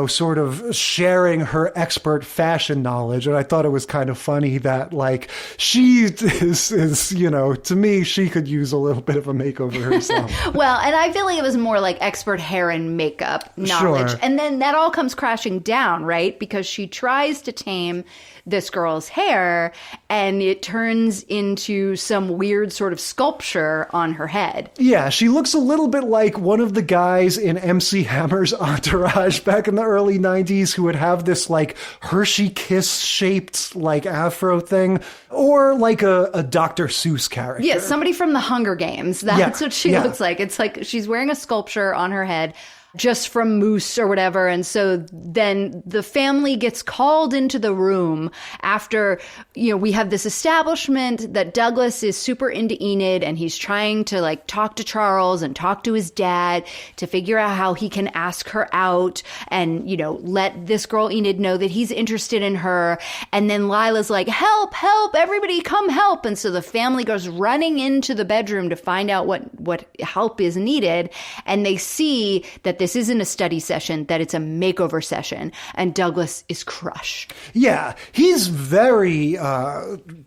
sort of sharing her expert fashion knowledge. And I thought it was kind of funny that, like, she is to me, she could use a little bit of a makeover herself. Well, and I feel like it was more like expert hair and makeup knowledge. Sure. And then that all comes crashing down, right? Because she tries to tame this girl's hair and it turns into some weird sort of sculpture on her head. Yeah, she looks a little bit like one of the guys in MC Hammer's Entourage back in the early 90s who would have this like Hershey Kiss shaped like afro thing, or like a Dr. Seuss character. Yeah, somebody from the Hunger Games. That's what she looks like. It's like she's wearing a sculpture on her head just from moose or whatever. And so then the family gets called into the room after, we have this establishment that Douglas is super into Enid and he's trying to like talk to Charles and talk to his dad to figure out how he can ask her out and, let this girl Enid know that he's interested in her. And then Lila's like, help, everybody come help. And so the family goes running into the bedroom to find out what help is needed. And they see that this isn't a study session, that it's a makeover session. And Douglas is crushed. Yeah, he's very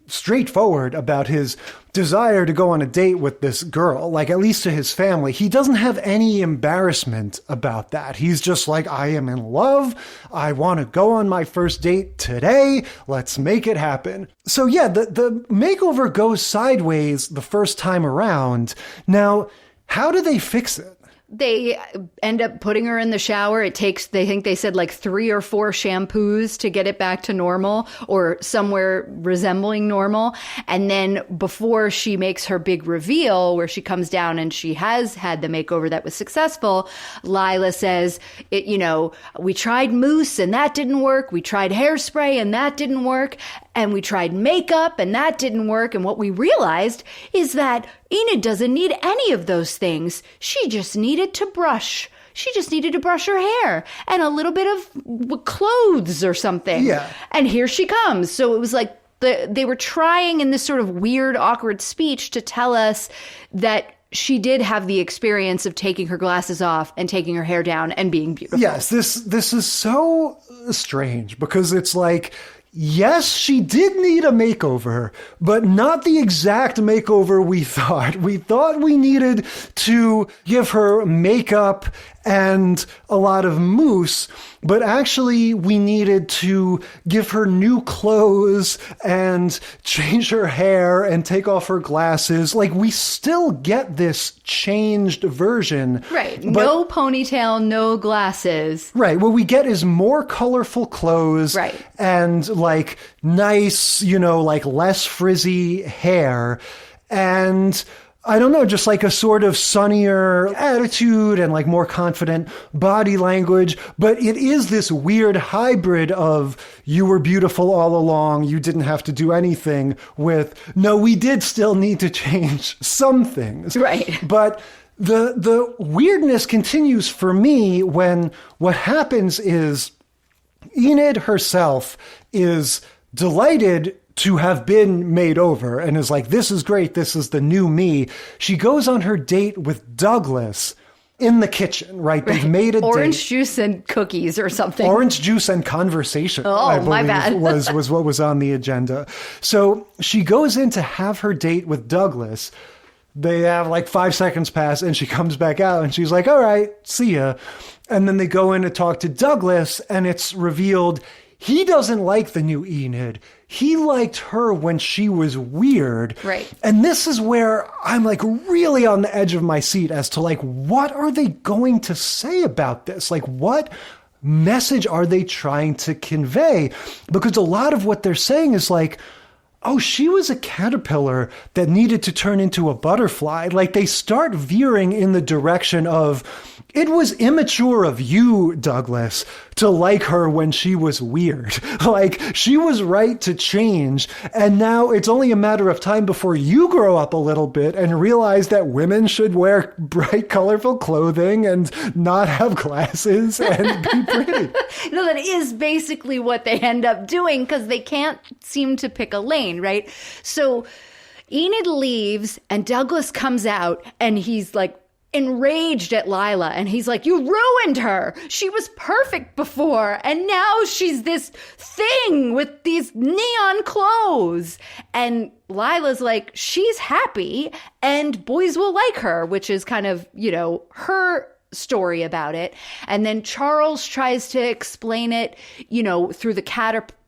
straightforward about his desire to go on a date with this girl, like at least to his family. He doesn't have any embarrassment about that. He's just like, I am in love. I want to go on my first date today. Let's make it happen. So yeah, the makeover goes sideways the first time around. Now, how do they fix it? They end up putting her in the shower. It takes, they said like 3 or 4 shampoos to get it back to normal or somewhere resembling normal. And then before she makes her big reveal where she comes down and she has had the makeover that was successful, Lila says, we tried mousse and that didn't work. We tried hairspray and that didn't work. And we tried makeup and that didn't work. And what we realized is that Enid doesn't need any of those things. She just needed to brush. She just needed to brush her hair and a little bit of clothes or something. Yeah. And here she comes. So it was like they were trying in this sort of weird, awkward speech to tell us that she did have the experience of taking her glasses off and taking her hair down and being beautiful. Yes, this is so strange because it's like, yes, she did need a makeover, but not the exact makeover we thought. We thought we needed to give her makeup and a lot of mousse, but actually we needed to give her new clothes and change her hair and take off her glasses. Like, we still get this changed version. Right. No ponytail, no glasses. Right. What we get is more colorful clothes. Right. And like nice, like less frizzy hair. And I don't know, just like a sort of sunnier attitude and like more confident body language. But it is this weird hybrid of you were beautiful all along. You didn't have to do anything with, no, we did still need to change some things. Right. But the weirdness continues for me when what happens is Enid herself is delighted to have been made over and is like, this is great. This is the new me. She goes on her date with Douglas in the kitchen, right? They've made a orange juice and cookies or something. Orange juice and conversation, I believe, my bad. was what was on the agenda. So she goes in to have her date with Douglas. They have like 5 seconds pass and she comes back out and she's like, all right, see ya. And then they go in to talk to Douglas and it's revealed he doesn't like the new Enid. He liked her when she was weird. Right. And this is where I'm like really on the edge of my seat as to like, what are they going to say about this? Like, what message are they trying to convey? Because a lot of what they're saying is like, oh, she was a caterpillar that needed to turn into a butterfly. Like, they start veering in the direction of, it was immature of you, Douglas, to like her when she was weird. Like, she was right to change. And now it's only a matter of time before you grow up a little bit and realize that women should wear bright, colorful clothing and not have glasses and be pretty. No, that is basically what they end up doing because they can't seem to pick a lane, right? So Enid leaves and Douglas comes out and he's like, enraged at Lila, and he's like, you ruined her. She was perfect before, and now she's this thing with these neon clothes. And Lila's like, she's happy, and boys will like her, which is kind of, her story about it. And then Charles tries to explain it, through the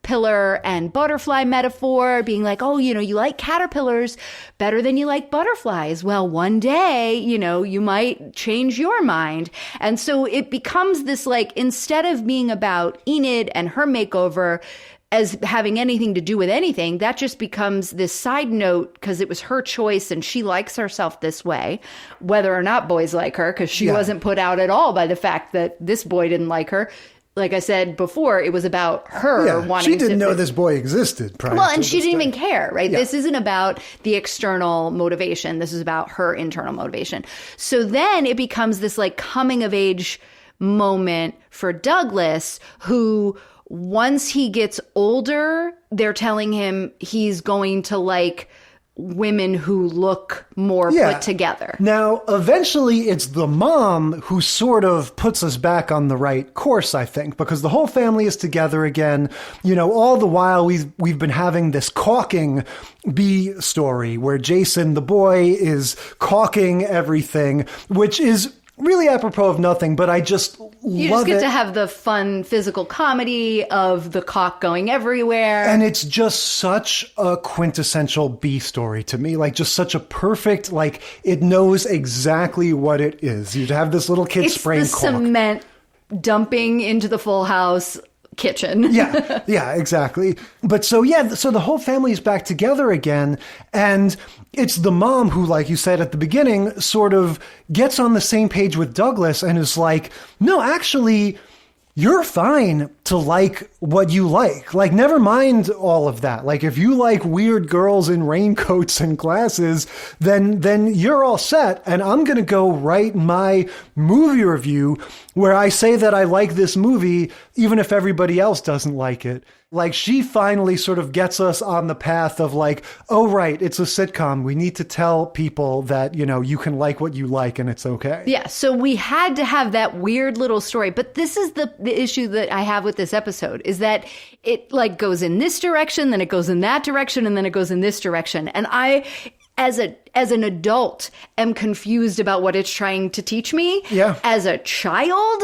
caterpillar and butterfly metaphor, being like, oh, you like caterpillars better than you like butterflies. Well, one day, you might change your mind. And so it becomes this, like, instead of being about Enid and her makeover as having anything to do with anything, that just becomes this side note because it was her choice and she likes herself this way, whether or not boys like her, because she wasn't put out at all by the fact that this boy didn't like her. Like I said before, it was about her wanting to... She didn't know this boy existed prior Well, to and she this didn't day. even care, right? Yeah. This isn't about the external motivation. This is about her internal motivation. So then it becomes this, like, coming of age moment for Douglas, who... once he gets older, they're telling him he's going to like women who look more put together. Now, eventually, it's the mom who sort of puts us back on the right course, I think, because the whole family is together again. All the while we've been having this caulking bee story where Jason, the boy, is caulking everything, which is really apropos of nothing, but I just love it. You just get to have the fun physical comedy of the cock going everywhere. And it's just such a quintessential bee story to me. Like, just such a perfect, like, it knows exactly what it is. You'd have this little kid spraying It's the caulk. cement dumping into the Full House kitchen. Yeah, exactly. But so the whole family is back together again. And it's the mom who, like you said at the beginning, sort of gets on the same page with Douglas and is like, no, actually, you're fine to like what you like. Like, never mind all of that. Like, if you like weird girls in raincoats and glasses, then you're all set. And I'm going to go write my movie review where I say that I like this movie, even if everybody else doesn't like it. Like, she finally sort of gets us on the path of like, oh, right, it's a sitcom. We need to tell people that, you can like what you like and it's okay. Yeah, so we had to have that weird little story. But this is the issue that I have with this episode, is that it like goes in this direction, then it goes in that direction, and then it goes in this direction. And I, as an adult, am confused about what it's trying to teach me. Yeah. As a child,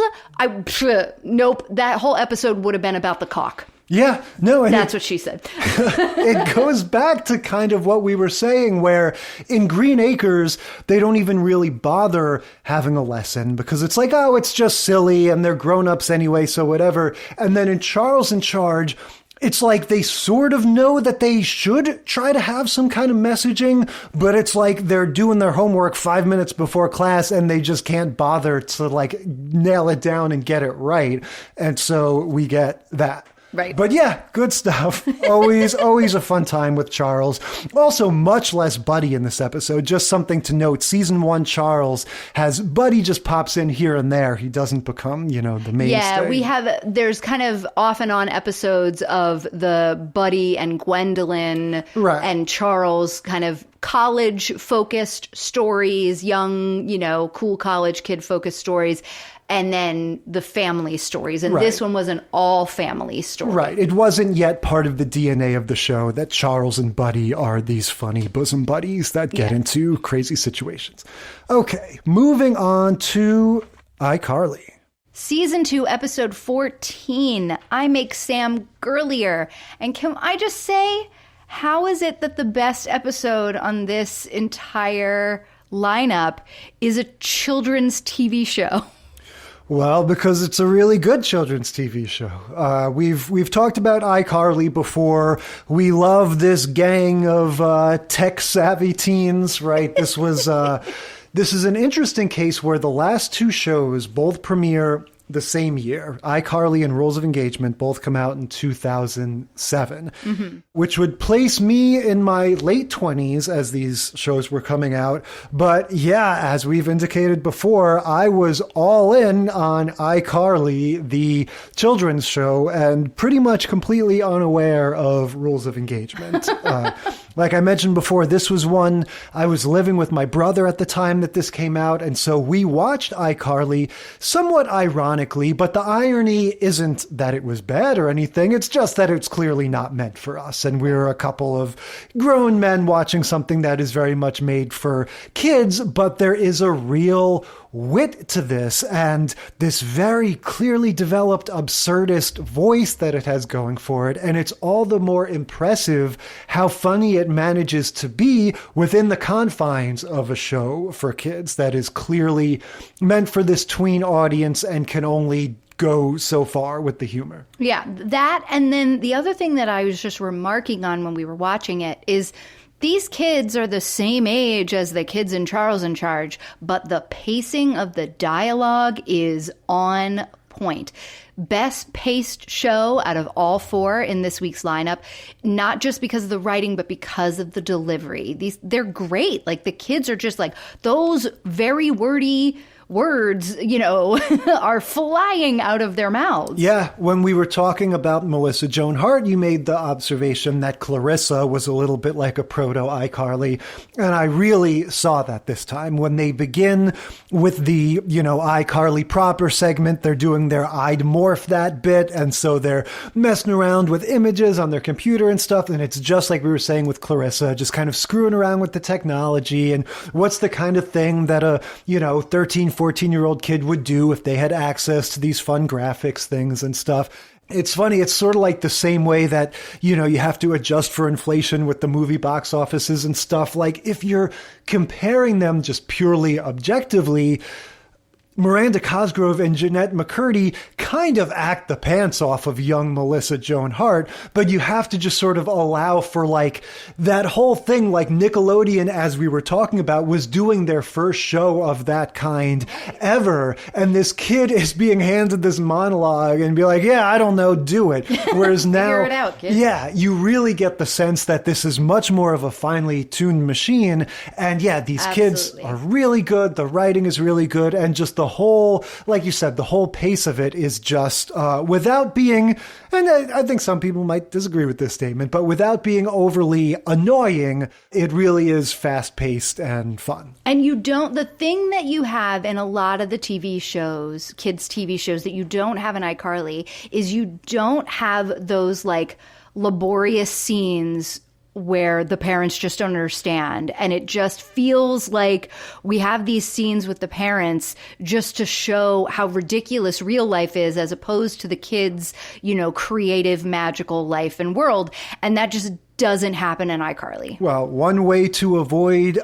nope, that whole episode would have been about the cock. Yeah, no. And that's what she said. It goes back to kind of what we were saying, where in Green Acres, they don't even really bother having a lesson because it's like, oh, it's just silly and they're grown-ups anyway, so whatever. And then in Charles in Charge, it's like they sort of know that they should try to have some kind of messaging, but it's like they're doing their homework 5 minutes before class and they just can't bother to like nail it down and get it right. And so we get that. Right. But yeah, good stuff. Always a fun time with Charles. Also, much less Buddy in this episode. Just something to note. Season 1 Charles has Buddy just pops in here and there. He doesn't become, the mainstay. Yeah, there's kind of off and on episodes of the Buddy and Gwendolyn and Charles kind of college-focused stories, young, cool college kid-focused stories. And then the family stories. And this one was an all-family story. Right. It wasn't yet part of the DNA of the show that Charles and Buddy are these funny bosom buddies that get into crazy situations. Okay, moving on to iCarly. Season 2, episode 14, iMake Sam Girlier. And can I just say, how is it that the best episode on this entire lineup is a children's TV show? Well, because it's a really good children's TV show. We've talked about iCarly before. We love this gang of tech-savvy teens, right? This is an interesting case where the last two shows both premiere the same year. iCarly and Rules of Engagement both come out in 2007, which would place me in my late 20s as these shows were coming out. But yeah, as we've indicated before, I was all in on iCarly, the children's show, and pretty much completely unaware of Rules of Engagement. Like I mentioned before, this was one I was living with my brother at the time that this came out, and so we watched iCarly somewhat ironically, but the irony isn't that it was bad or anything, it's just that it's clearly not meant for us, and we're a couple of grown men watching something that is very much made for kids, but there is a real wit to this and this very clearly developed absurdist voice that it has going for it. And it's all the more impressive how funny it manages to be within the confines of a show for kids that is clearly meant for this tween audience and can only go so far with the humor. Yeah, that. And then the other thing that I was just remarking on when we were watching it is these kids are the same age as the kids in Charles in Charge, but the pacing of the dialogue is on point. Best paced show out of all four in this week's lineup, not just because of the writing, but because of the delivery. They're great. Like, the kids are just like, those very wordy words, are flying out of their mouths. Yeah, when we were talking about Melissa Joan Hart, you made the observation that Clarissa was a little bit like a proto-iCarly, and I really saw that this time. When they begin with the, iCarly proper segment, they're doing their I'd morph that bit, and so they're messing around with images on their computer and stuff, and it's just like we were saying with Clarissa, just kind of screwing around with the technology, and what's the kind of thing that a, 13, 14-year-old kid would do if they had access to these fun graphics things and stuff. It's funny. It's sort of like the same way that, you have to adjust for inflation with the movie box offices and stuff. Like, if you're comparing them just purely objectively, Miranda Cosgrove and Jeanette McCurdy kind of act the pants off of young Melissa Joan Hart, but you have to just sort of allow for like that whole thing. Like, Nickelodeon, as we were talking about, was doing their first show of that kind ever, and this kid is being handed this monologue and be like, yeah, I don't know, do it. Whereas now, figure it out, kid. Yeah, you really get the sense that this is much more of a finely tuned machine, and yeah, these kids are really good, the writing is really good, and just the whole, like you said, the whole pace of it is just, without being, and I think some people might disagree with this statement, but without being overly annoying, it really is fast-paced and fun. And the thing that you have in a lot of the TV shows, kids' TV shows, that you don't have in iCarly, is you don't have those, like, laborious scenes where the parents just don't understand. And it just feels like we have these scenes with the parents just to show how ridiculous real life is, as opposed to the kids', creative, magical life and world. And that just doesn't happen in iCarly. Well, one way to avoid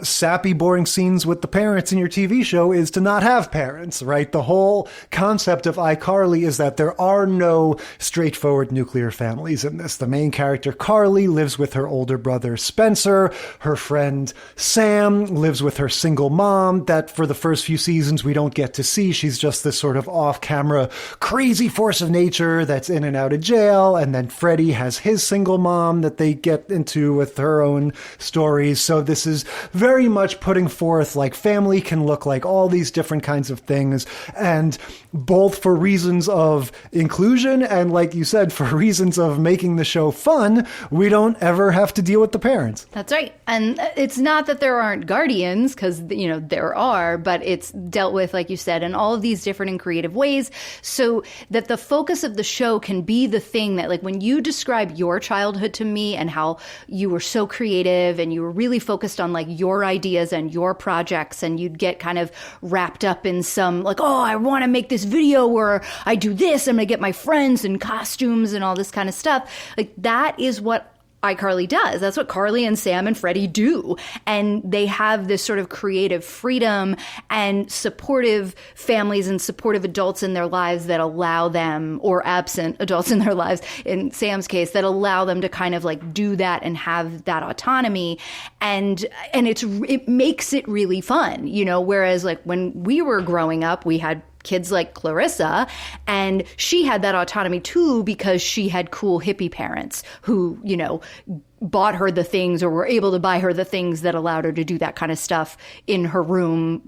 sappy, boring scenes with the parents in your TV show is to not have parents, right? The whole concept of iCarly is that there are no straightforward nuclear families in this. The main character, Carly, lives with her older brother, Spencer. Her friend, Sam, lives with her single mom that for the first few seasons we don't get to see. She's just this sort of off-camera crazy force of nature that's in and out of jail. And then Freddie has his single mom that they get into with her own stories. So this is very much putting forth like family can look like all these different kinds of things, and both for reasons of inclusion and, like you said, for reasons of making the show fun, we don't ever have to deal with the parents. That's right. And it's not that there aren't guardians, because, there are, but it's dealt with, like you said, in all of these different and creative ways, so that the focus of the show can be the thing that, like, when you describe your childhood to me and how you were so creative and you were really focused on like your ideas and your projects, and you'd get kind of wrapped up in some like, oh, I want to make this video where I do this, I'm going to get my friends and costumes and all this kind of stuff. Like, that is what iCarly does. That's what Carly and Sam and Freddie do. And they have this sort of creative freedom and supportive families and supportive adults in their lives that allow them, or absent adults in their lives, in Sam's case, that allow them to kind of like do that and have that autonomy. And it makes it really fun, whereas like when we were growing up, we had kids like Clarissa, and she had that autonomy too because she had cool hippie parents who, bought her the things or were able to buy her the things that allowed her to do that kind of stuff in her room,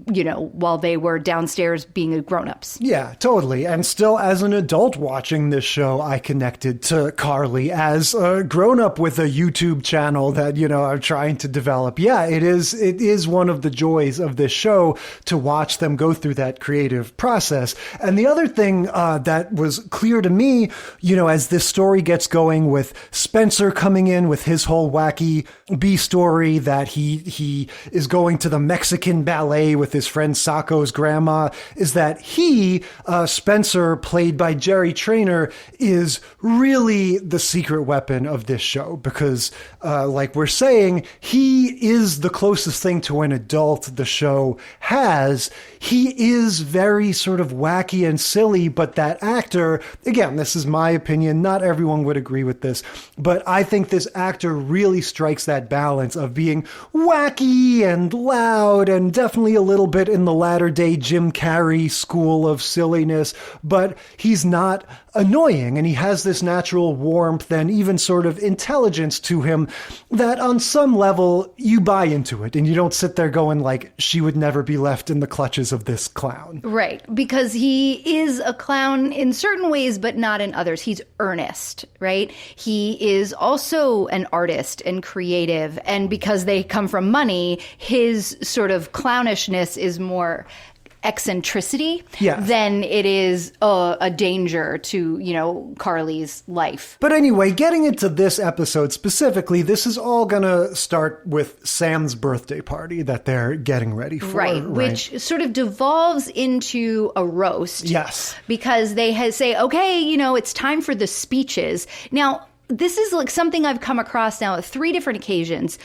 while they were downstairs being grown-ups. Yeah, totally. And still, as an adult watching this show, I connected to Carly as a grown-up with a YouTube channel that, I'm trying to develop. Yeah, it is one of the joys of this show to watch them go through that creative process. And the other thing that was clear to me, as this story gets going with Spencer coming in with his his whole wacky B story that he is going to the Mexican ballet with his friend Sacco's grandma, is that he, Spencer, played by Jerry Traynor, is really the secret weapon of this show because, like we're saying, he is the closest thing to an adult the show has. He is very sort of wacky and silly, but that actor, again, this is my opinion, not everyone would agree with this, but I think this actor really strikes that balance of being wacky and loud and definitely a little bit in the latter day Jim Carrey school of silliness, but he's not annoying, and he has this natural warmth and even sort of intelligence to him that on some level you buy into it and you don't sit there going like, she would never be left in the clutches of this clown. Right, because he is a clown in certain ways but not in others. He's earnest, right? He is also an artist and creative, and because they come from money, his sort of clownishness is more eccentricity than it is a danger to, Carly's life. But anyway, getting into this episode specifically, this is all gonna start with Sam's birthday party that they're getting ready for. Right, which sort of devolves into a roast. Yes. Because they say, okay, it's time for the speeches. Now, this is like something I've come across now at 3 different occasions.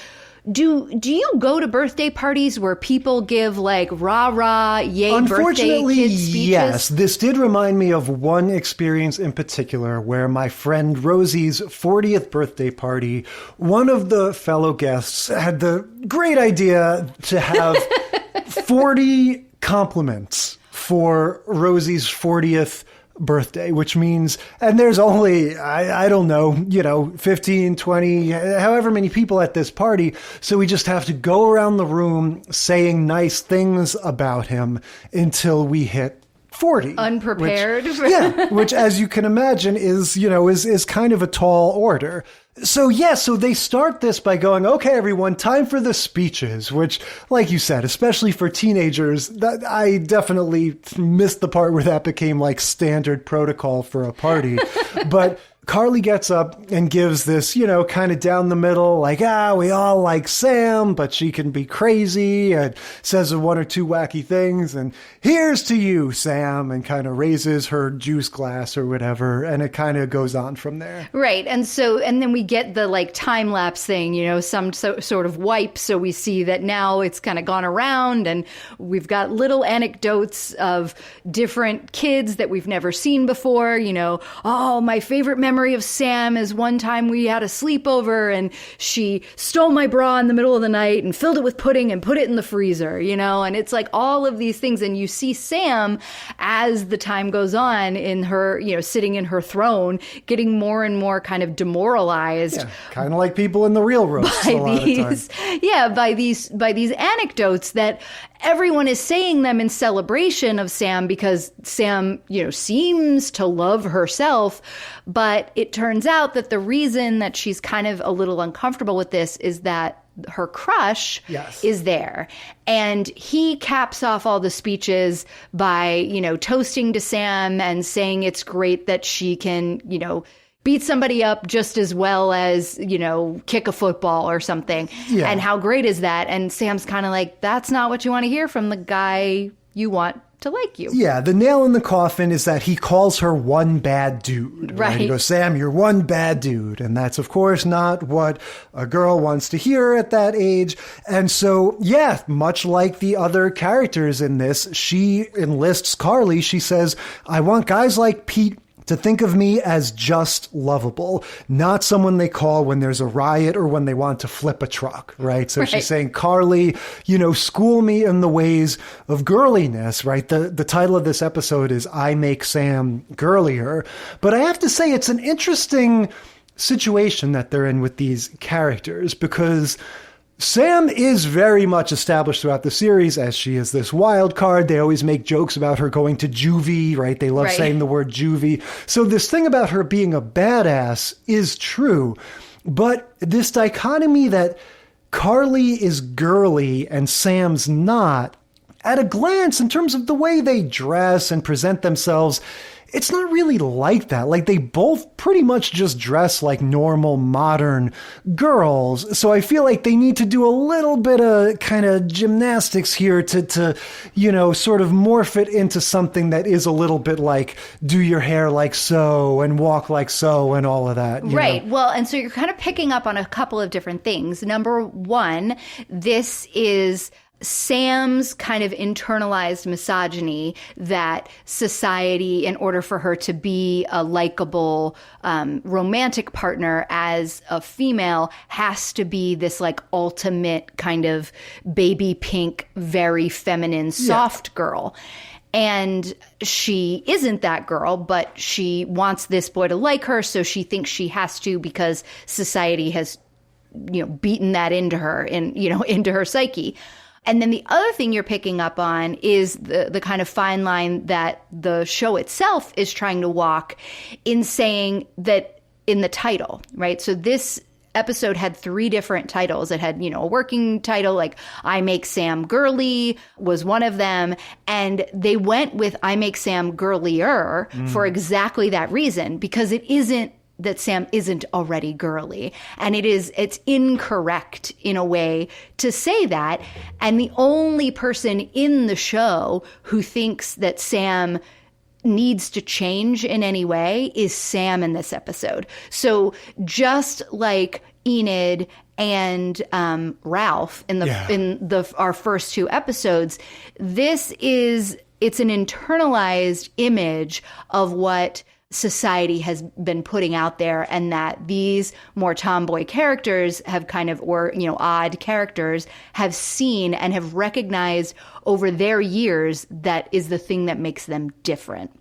Do you go to birthday parties where people give like rah-rah, yay, birthday kid speeches? Yes. This did remind me of one experience in particular where my friend Rosie's 40th birthday party, one of the fellow guests had the great idea to have 40 compliments for Rosie's 40th birthday, which means, and there's only, I don't know, 15, 20, however many people at this party. So we just have to go around the room saying nice things about him until we hit 40. Unprepared. Which as you can imagine is kind of a tall order. So so they start this by going, okay, everyone, time for the speeches, which, like you said, especially for teenagers, that I definitely missed the part where that became like standard protocol for a party. But Carly gets up and gives this, kind of down the middle, like, we all like Sam, but she can be crazy, and says 1 or 2 wacky things, and here's to you, Sam, and kind of raises her juice glass or whatever, and it kind of goes on from there. Right, and then we get the like time lapse thing, some sort of wipe, so we see that now it's kind of gone around, and we've got little anecdotes of different kids that we've never seen before, my favorite memory of Sam is one time we had a sleepover and she stole my bra in the middle of the night and filled it with pudding and put it in the freezer, and it's like all of these things. And you see Sam as the time goes on in her, sitting in her throne, getting more and more kind of demoralized. Yeah, kind of like people in the real roast a lot of times. Yeah, by these anecdotes that everyone is saying them in celebration of Sam because Sam, seems to love herself. But it turns out that the reason that she's kind of a little uncomfortable with this is that her crush is there. And he caps off all the speeches by, toasting to Sam and saying it's great that she can, beat somebody up just as well as, kick a football or something. Yeah. And how great is that? And Sam's kind of like, that's not what you want to hear from the guy you want to like you. Yeah, the nail in the coffin is that he calls her one bad dude. Right? He goes, Sam, you're one bad dude. And that's, of course, not what a girl wants to hear at that age. And so, much like the other characters in this, she enlists Carly. She says, I want guys like Pete to think of me as just lovable, not someone they call when there's a riot or when they want to flip a truck, right? So she's saying, Carly, school me in the ways of girliness, right? The title of this episode is iMake Sam Girlier. But I have to say, it's an interesting situation that they're in with these characters because Sam is very much established throughout the series as she is this wild card. They always make jokes about her going to juvie, right? They love saying the word juvie. So this thing about her being a badass is true. But this dichotomy that Carly is girly and Sam's not, at a glance, in terms of the way they dress and present themselves, it's not really like that. Like, they both pretty much just dress like normal modern girls. So I feel like they need to do a little bit of kind of gymnastics here to, you know, sort of morph it into something that is a little bit like do your hair like so and walk like so and all of that. Right. Well, and so you're kind of picking up on a couple of different things. Number one, this is Sam's kind of internalized misogyny that society, in order for her to be a likable romantic partner as a female, has to be this like ultimate kind of baby pink, very feminine, soft girl. And she isn't that girl, but she wants this boy to like her, so she thinks she has to because society has, you know, beaten that into her and, you know, into her psyche. And then the other thing you're picking up on is the kind of fine line that the show itself is trying to walk in saying that in the title, right? So this episode had 3 different titles. It had, you know, a working title like iMake Sam Girlier was one of them. And they went with iMake Sam Girlier for exactly that reason, because it isn't that Sam isn't already girly. And it's incorrect in a way to say that. And the only person in the show who thinks that Sam needs to change in any way is Sam in this episode. So just like Enid and Ralph in our first 2 episodes, it's an internalized image of what society has been putting out there, and that these more tomboy characters have kind of, or, you know, odd characters have seen and have recognized over their years that is the thing that makes them different.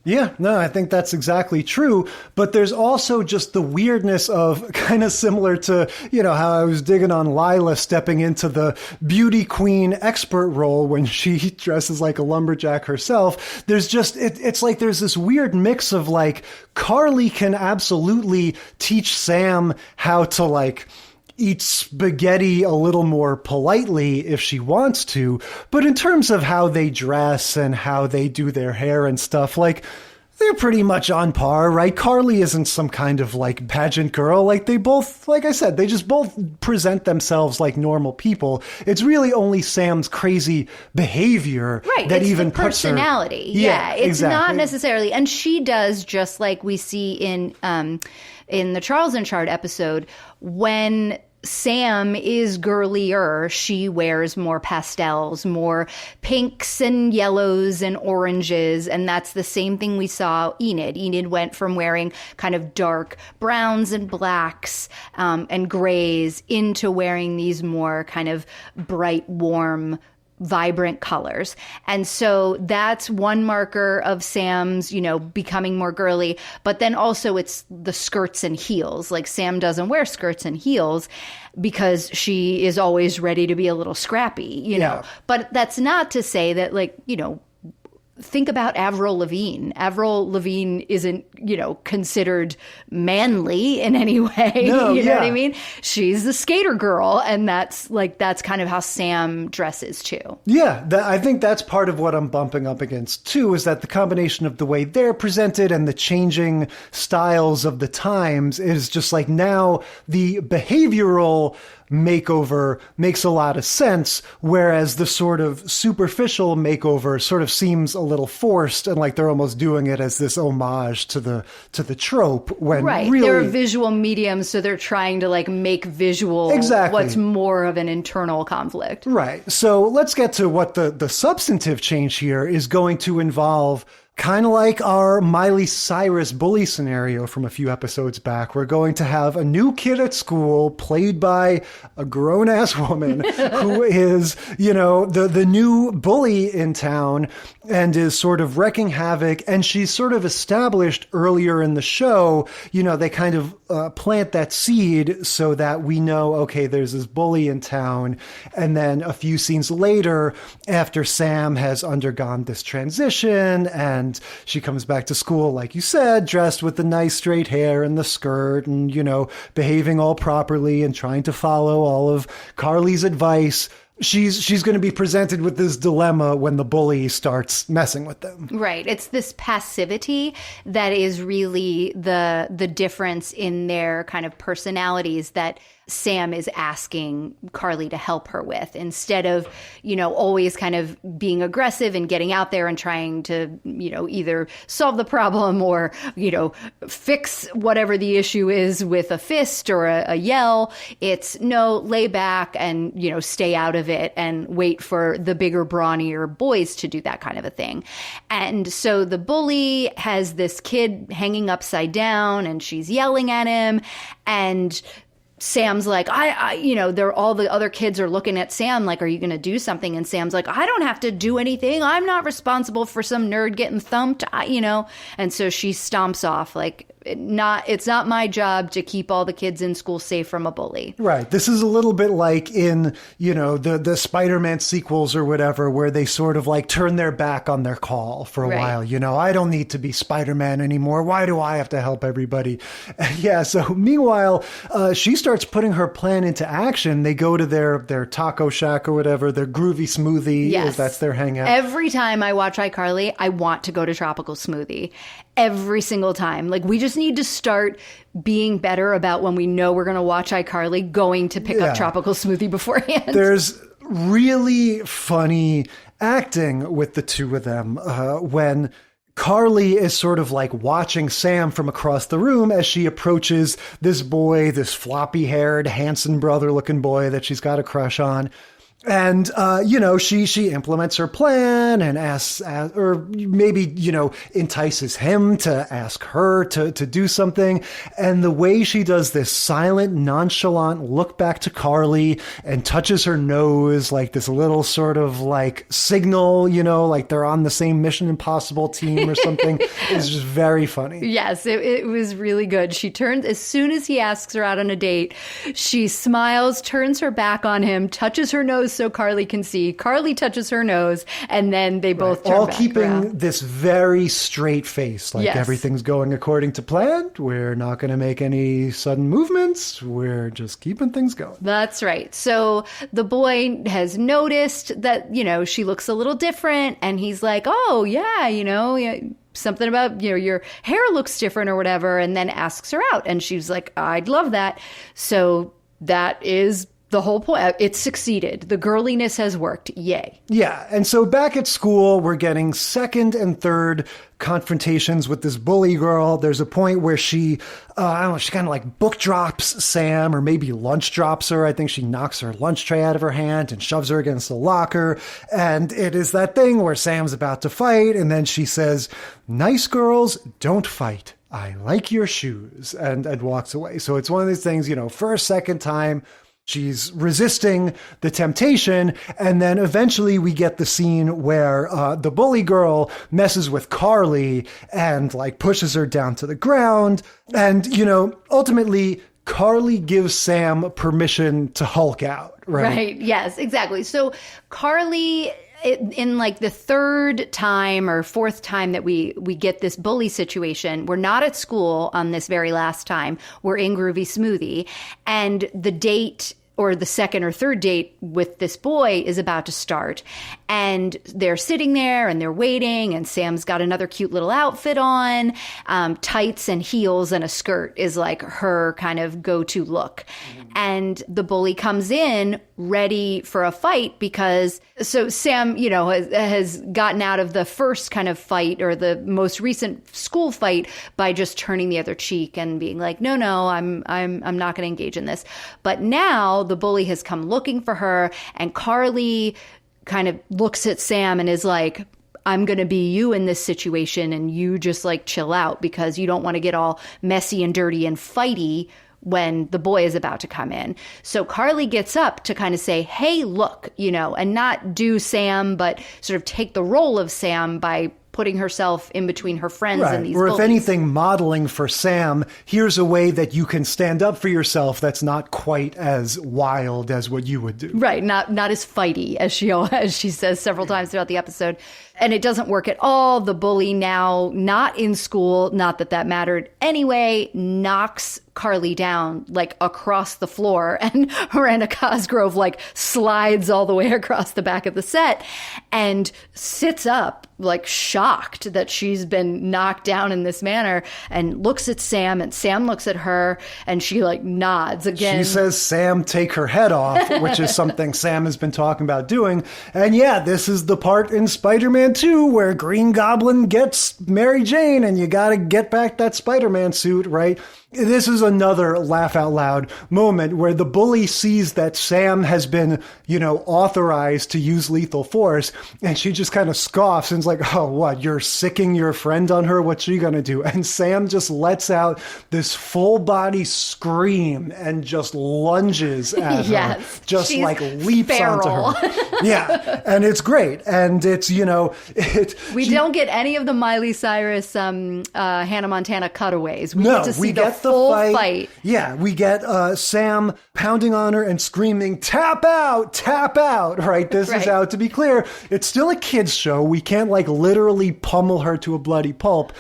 Yeah, no, I think that's exactly true. But there's also just the weirdness of kind of similar to, you know, how I was digging on Lila stepping into the beauty queen expert role when she dresses like a lumberjack herself. There's just, it's like there's this weird mix of like, Carly can absolutely teach Sam how to like eat spaghetti a little more politely if she wants to. But in terms of how they dress and how they do their hair and stuff, like, they're pretty much on par, right? Carly isn't some kind of like pageant girl. Like, they both, like I said, they just both present themselves like normal people. It's really only Sam's crazy behavior that it's even the personality. Puts her. Yeah, it's exactly. Not necessarily, and she does, just like we see in the Charles in Chart episode, when Sam is girlier, she wears more pastels, more pinks and yellows and oranges. And that's the same thing we saw Enid. Enid went from wearing kind of dark browns and blacks and grays into wearing these more kind of bright, warm, vibrant colors. And so that's one marker of Sam's, you know, becoming more girly. But then also it's the skirts and heels. Like, Sam doesn't wear skirts and heels because she is always ready to be a little scrappy, you know. But that's not to say that, like, you know, think about Avril Lavigne. Avril Lavigne isn't, you know, considered manly in any way. No, you know what I mean? She's the skater girl, and that's kind of how Sam dresses too. Yeah, I think that's part of what I'm bumping up against too, is that the combination of the way they're presented and the changing styles of the times is just like, now the behavioral makeover makes a lot of sense, whereas the sort of superficial makeover sort of seems a little forced, and like they're almost doing it as this homage to the trope, when really they're visual mediums, so they're trying to like make visual what's more of an internal conflict. Right. So let's get to what the substantive change here is going to involve. Kind of like our Miley Cyrus bully scenario from a few episodes back. We're going to have a new kid at school played by a grown-ass woman who is, you know, the new bully in town and is sort of wrecking havoc. And she's sort of established earlier in the show, you know, they kind of plant that seed so that we know, okay, there's this bully in town. And then a few scenes later, after Sam has undergone this transition and she comes back to school, like you said, dressed with the nice straight hair and the skirt and, you know, behaving all properly and trying to follow all of Carly's advice. she's going to be presented with this dilemma when the bully starts messing with them. Right. It's this passivity that is really the difference in their kind of personalities that Sam is asking Carly to help her with, instead of, always kind of being aggressive and getting out there and trying to, either solve the problem or, fix whatever the issue is with a fist or a yell. It's no, lay back and, stay out of it and wait for the bigger, brawnier boys to do that kind of a thing. And so the bully has this kid hanging upside down and she's yelling at him, and Sam's like, all the other kids are looking at Sam like, are you going to do something? And Sam's like, I don't have to do anything. I'm not responsible for some nerd getting thumped, And so she stomps off like, it's not my job to keep all the kids in school safe from a bully. Right. This is a little bit like in, the Spider-Man sequels or whatever, where they sort of like turn their back on their call for a while. I don't need to be Spider-Man anymore. Why do I have to help everybody? Yeah. So meanwhile, she starts putting her plan into action. They go to their taco shack or whatever, their groovy smoothie. Yes. That's their hangout. Every time I watch iCarly, I want to go to Tropical Smoothie. Every single time. Like, we just need to start being better about when we know we're going to watch iCarly, going to pick up Tropical Smoothie beforehand. There's really funny acting with the two of them when Carly is sort of like watching Sam from across the room as she approaches this boy, this floppy-haired, handsome brother-looking boy that she's got a crush on. And, she implements her plan and asks, or maybe, entices him to ask her to do something. And the way she does this silent, nonchalant look back to Carly and touches her nose like this little sort of like signal, like they're on the same Mission Impossible team or something is just very funny. Yes, it was really good. She turns, as soon as he asks her out on a date, she smiles, turns her back on him, touches her nose so Carly can see. Carly touches her nose, and then they both turn all back keeping around. This very straight face, like everything's going according to plan. We're not going to make any sudden movements. We're just keeping things going. That's right. So the boy has noticed that, she looks a little different, and he's like, oh, yeah, something about, your hair looks different or whatever, and then asks her out. And she's like, I'd love that. So that is the whole point. It's succeeded. The girliness has worked. Yay. Yeah. And so back at school, we're getting second and third confrontations with this bully girl. There's a point where she kind of like book drops Sam, or maybe lunch drops her. I think she knocks her lunch tray out of her hand and shoves her against the locker. And it is that thing where Sam's about to fight. And then she says, nice girls don't fight. I like your shoes, and walks away. So it's one of these things, for a second time, she's resisting the temptation, and then eventually we get the scene where the bully girl messes with Carly and like pushes her down to the ground. And, ultimately Carly gives Sam permission to Hulk out, right? Right. Yes, exactly. So Carly, in like the third time or fourth time that we get this bully situation, we're not at school on this very last time. We're in Groovy Smoothie, and the date, or the second or third date with this boy, is about to start. And they're sitting there and they're waiting, and Sam's got another cute little outfit on. Tights and heels and a skirt is like her kind of go-to look. And the bully comes in ready for a fight because, so Sam, has gotten out of the first kind of fight, or the most recent school fight, by just turning the other cheek and being like, no, I'm not going to engage in this. But now the bully has come looking for her, and Carly kind of looks at Sam and is like, I'm going to be you in this situation, and you just like chill out because you don't want to get all messy and dirty and fighty when the boy is about to come in. So Carly gets up to kind of say, hey, look, and not do Sam, but sort of take the role of Sam by putting herself in between her friends and these bullies. Or if anything, modeling for Sam, here's a way that you can stand up for yourself that's not quite as wild as what you would do. Right, not as fighty as she says several times throughout the episode. And it doesn't work at all. The bully, now not in school, not that mattered anyway, knocks Carly down like across the floor, and Miranda Cosgrove like slides all the way across the back of the set and sits up like shocked that she's been knocked down in this manner, and looks at Sam, and Sam looks at her, and she like nods again. She says, Sam, take her head off, which is something Sam has been talking about doing. And yeah, this is the part in Spider-Man 2 where Green Goblin gets Mary Jane, and you gotta get back that Spider-Man suit, right? This is another laugh out loud moment where the bully sees that Sam has been, authorized to use lethal force, and she just kind of scoffs and's like, oh, what, you're sicking your friend on her? What's she gonna do? And Sam just lets out this full body scream and just lunges at her. Just she's like leaps feral. onto her. Yeah, and it's great. And it's, we don't get any of the Miley Cyrus, Hannah Montana cutaways. We get to see the full fight. Yeah, we get Sam pounding on her and screaming, tap out, right? This is out. To be clear, it's still a kid's show. We can't literally pummel her to a bloody pulp.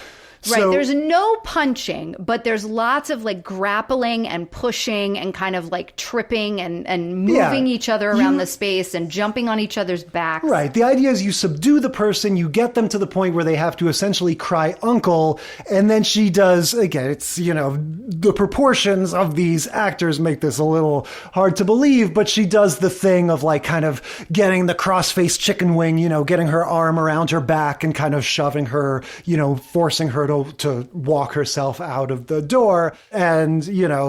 Right, So, there's no punching, but there's lots of grappling and pushing and kind of tripping and moving each other around the space and jumping on each other's backs. Right. The idea is you subdue the person, you get them to the point where they have to essentially cry uncle, and then she does, again, it's, the proportions of these actors make this a little hard to believe, but she does the thing of kind of getting the cross-faced chicken wing, getting her arm around her back and kind of shoving her, forcing her to walk herself out of the door, and,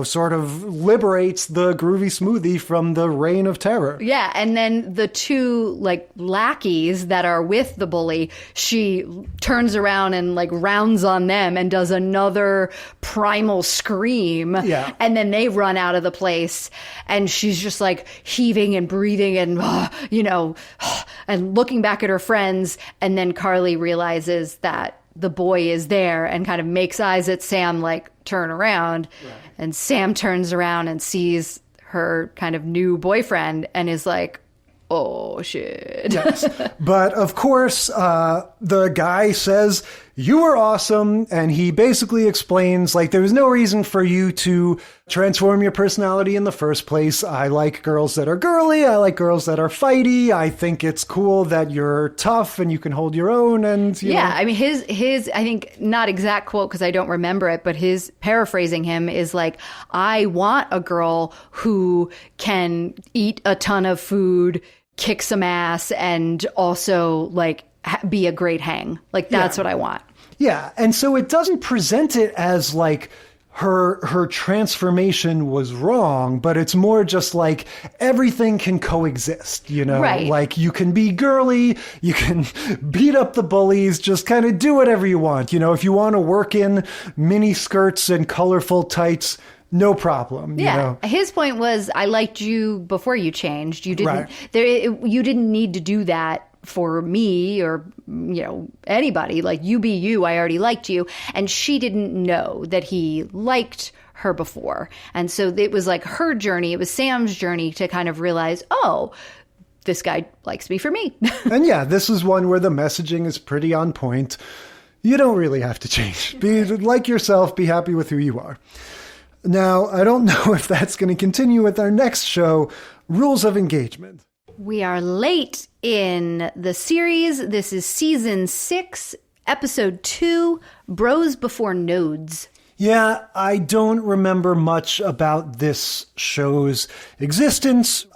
sort of liberates the groovy smoothie from the reign of terror. Yeah, and then the two, lackeys that are with the bully, she turns around and, rounds on them and does another primal scream. Yeah. And then they run out of the place, and she's just, heaving and breathing and, and looking back at her friends, and then Carly realizes that the boy is there and kind of makes eyes at Sam, turn around. Right. And Sam turns around and sees her kind of new boyfriend and is like, oh, shit. Yes. But of course, the guy says, you were awesome. And he basically explains, there was no reason for you to transform your personality in the first place. I like girls that are girly. I like girls that are fighty. I think it's cool that you're tough and you can hold your own. And you know. I mean, his, I think, not exact quote, because I don't remember it, but his paraphrasing him is I want a girl who can eat a ton of food, kick some ass, and also be a great hang. That's what I want. Yeah. And so it doesn't present it as her transformation was wrong, but it's more just everything can coexist, Right. You can be girly, you can beat up the bullies, just kind of do whatever you want. If you want to work in mini skirts and colorful tights, no problem. Yeah. His point was, I liked you before you changed. You didn't, right. You didn't need to do that for me or, anybody. You be you. I already liked you. And she didn't know that he liked her before. And so it was her journey. It was Sam's journey to kind of realize, oh, this guy likes me for me. And yeah, this is one where the messaging is pretty on point. You don't really have to change. Be like yourself. Be happy with who you are. Now, I don't know if that's going to continue with our next show, Rules of Engagement. We are late in the series. This is season 6, episode 2, Bros Before Nodes. Yeah, I don't remember much about this show's existence.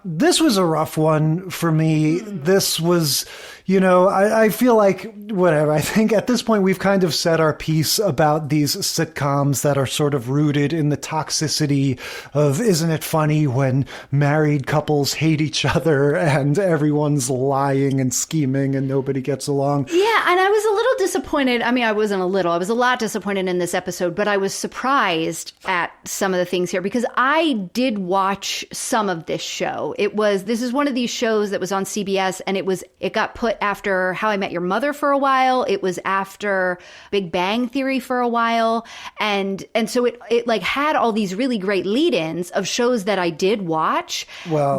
This was a rough one for me. This was, I feel whatever. I think at this point we've kind of said our piece about these sitcoms that are sort of rooted in the toxicity of, isn't it funny when married couples hate each other and everyone's lying and scheming and nobody gets along. Yeah, and I was a little disappointed. I mean, I was a lot disappointed in this episode, but I was surprised at some of the things here because I did watch some of this show. This is one of these shows that was on CBS, and it got put after How I Met Your Mother for a while. It was after Big Bang Theory for a while. And so it like had all these really great lead-ins of shows that I did watch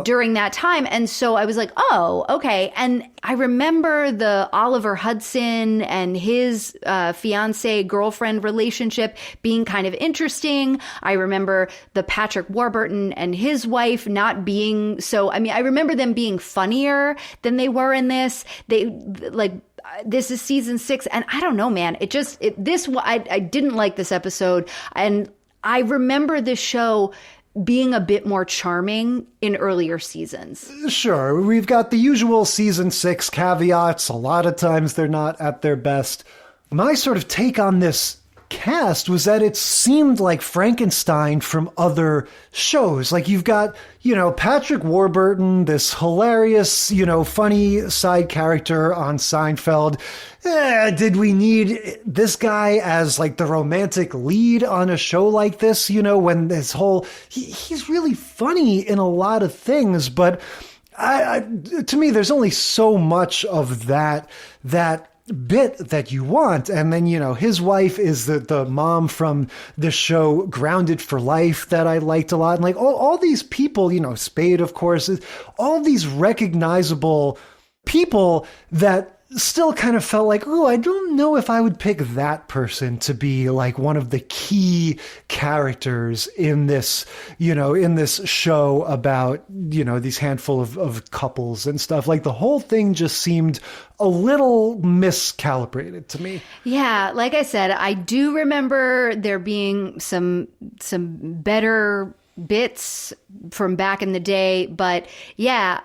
during that time. And so I was like, oh, okay. And I remember the Oliver Hudson and his fiance girlfriend relationship being kind of interesting. I remember the Patrick Warburton and his wife not being so, I mean, I remember them being funnier than they were in this. This is season 6, and I don't know, man. I didn't like this episode, and I remember this show being a bit more charming in earlier seasons. Sure, we've got the usual season 6 caveats. A lot of times they're not at their best. My sort of take on this cast was that it seemed like Frankenstein from other shows. Like you've got, Patrick Warburton, this hilarious, funny side character on Seinfeld. Did we need this guy as like the romantic lead on a show like this? When this whole, he's really funny in a lot of things, but to me, there's only so much of that bit that you want. And then, his wife is the mom from the show Grounded for Life that I liked a lot. And like all these people, Spade, of course, all these recognizable people that still kind of felt like, oh, I don't know if I would pick that person to be like one of the key characters in this, in this show about, these handful of couples and stuff. Like the whole thing just seemed a little miscalibrated to me. Yeah, like I said, I do remember there being some better bits from back in the day, but yeah,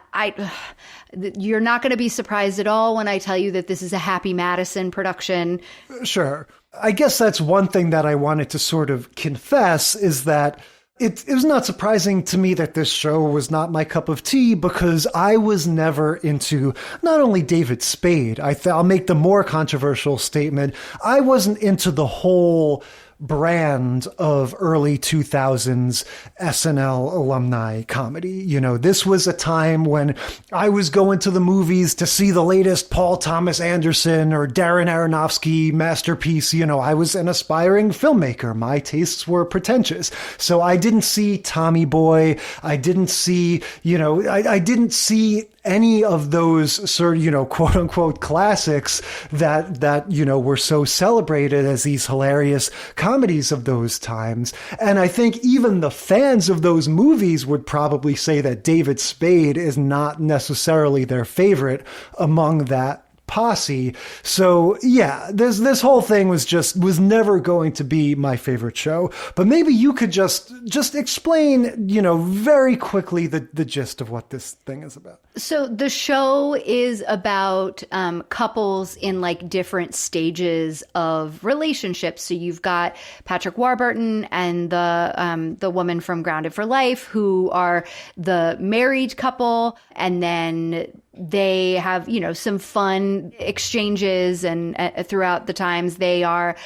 you're not going to be surprised at all when I tell you that this is a Happy Madison production. Sure. I guess that's one thing that I wanted to sort of confess is that it was not surprising to me that this show was not my cup of tea because I was never into not only David Spade. I'll make the more controversial statement. I wasn't into the whole brand of early 2000s SNL alumni comedy. This was a time when I was going to the movies to see the latest Paul Thomas Anderson or Darren Aronofsky masterpiece. I was an aspiring filmmaker. My tastes were pretentious. So I didn't see Tommy Boy. I didn't see, I didn't see any of those sort of, quote unquote classics that, were so celebrated as these hilarious comedies of those times. And I think even the fans of those movies would probably say that David Spade is not necessarily their favorite among that posse. So yeah, this whole thing was never going to be my favorite show, but maybe you could just explain, very quickly the gist of what this thing is about. So the show is about couples in like different stages of relationships. So you've got Patrick Warburton and the woman from Grounded for Life who are the married couple, and then they have, some fun exchanges and throughout the times they are,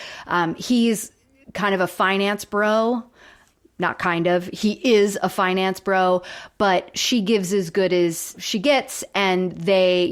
he's kind of a finance bro. Not kind of, he is a finance bro, but she gives as good as she gets, and they,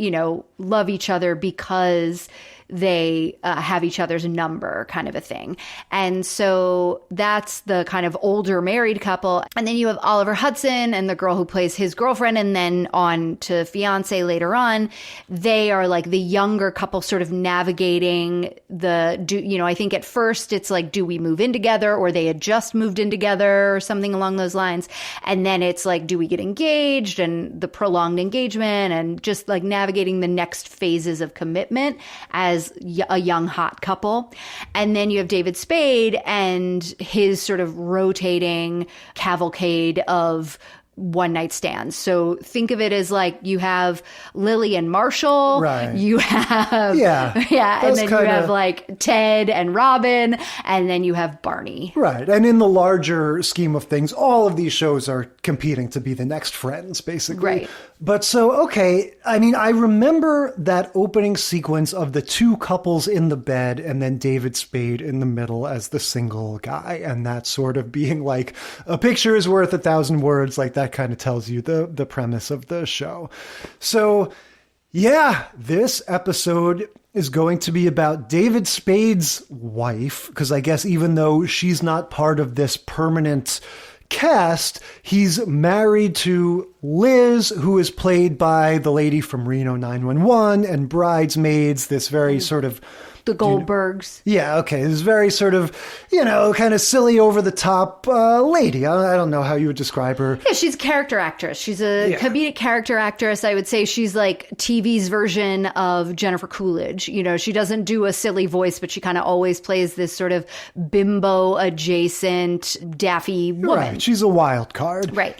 love each other because they have each other's number, kind of a thing. And so that's the kind of older married couple. And then you have Oliver Hudson and the girl who plays his girlfriend, and then on to fiance later on. They are like the younger couple sort of navigating I think at first it's like, do we move in together, or they had just moved in together or something along those lines. And then it's like, do we get engaged, and the prolonged engagement, and just like navigating the next phases of commitment as a young hot couple. And then you have David Spade and his sort of rotating cavalcade of one night stands. So think of it as like you have Lily and Marshall, right? You have and then you have like Ted and Robin, and then you have Barney, right? And in the larger scheme of things, all of these shows are competing to be the next Friends, basically, right? But so, okay, I mean, I remember that opening sequence of the two couples in the bed and then David Spade in the middle as the single guy, and that sort of being like, a picture is worth 1,000 words, like that kind of tells you the premise of the show. So Yeah, this episode is going to be about David Spade's wife, because I guess even though she's not part of this permanent cast, he's married to Liz, who is played by the lady from Reno 911 and Bridesmaids, this very sort of... The Goldbergs. Yeah, okay. This very sort of, kind of silly, over-the-top lady. I don't know how you would describe her. Yeah, she's a character actress. She's a comedic character actress. I would say she's like TV's version of Jennifer Coolidge. She doesn't do a silly voice, but she kind of always plays this sort of bimbo-adjacent, daffy woman. Right. She's a wild card. Right.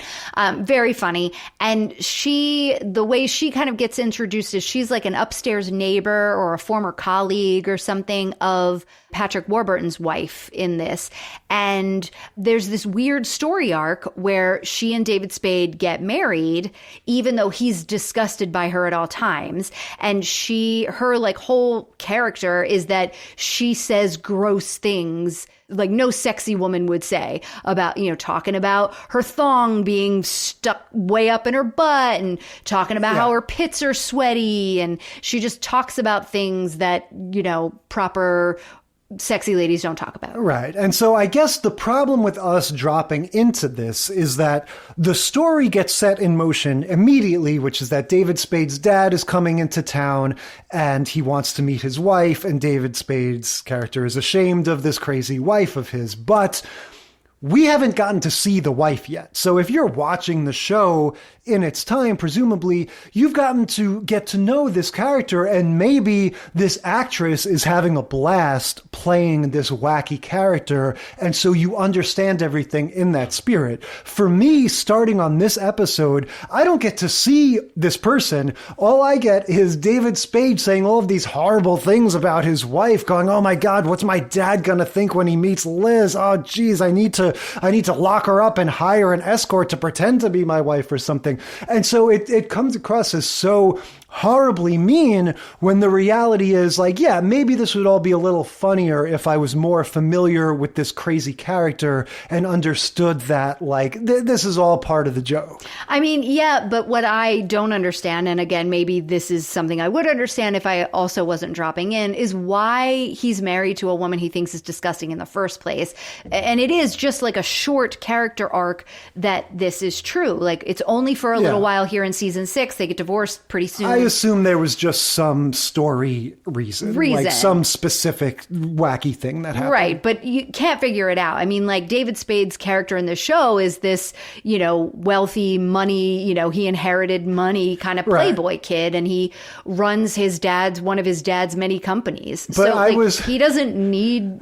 Very funny. And the way she kind of gets introduced is she's like an upstairs neighbor or a former colleague or something of Patrick Warburton's wife in this. And there's this weird story arc where she and David Spade get married, even though he's disgusted by her at all times. And her like whole character is that she says gross things like no sexy woman would say about, talking about her thong being stuck way up in her butt and talking about how her pits are sweaty. And she just talks about things that, proper sexy ladies don't talk about. Right. And so I guess the problem with us dropping into this is that the story gets set in motion immediately, which is that David Spade's dad is coming into town and he wants to meet his wife, and David Spade's character is ashamed of this crazy wife of his. But we haven't gotten to see the wife yet. So if you're watching the show in its time, presumably you've gotten to get to know this character, and maybe this actress is having a blast playing this wacky character. And so you understand everything in that spirit. For me, starting on this episode, I don't get to see this person. All I get is David Spade saying all of these horrible things about his wife, going, oh my God, what's my dad going to think when he meets Liz? Oh, geez, I need to lock her up and hire an escort to pretend to be my wife or something. And so it comes across as so horribly mean, when the reality is like, yeah, maybe this would all be a little funnier if I was more familiar with this crazy character and understood that, like, this is all part of the joke. I mean, yeah, but what I don't understand, and again, maybe this is something I would understand if I also wasn't dropping in, is why he's married to a woman he thinks is disgusting in the first place. And it is just like a short character arc that this is true. Like, it's only for a little while here in season 6. They get divorced pretty soon. I assume there was just some story reason, like some specific wacky thing that happened. Right, but you can't figure it out. I mean, like, David Spade's character in the show is this, wealthy money, he inherited money kind of playboy kid, and he runs one of his dad's many companies. But so he doesn't need,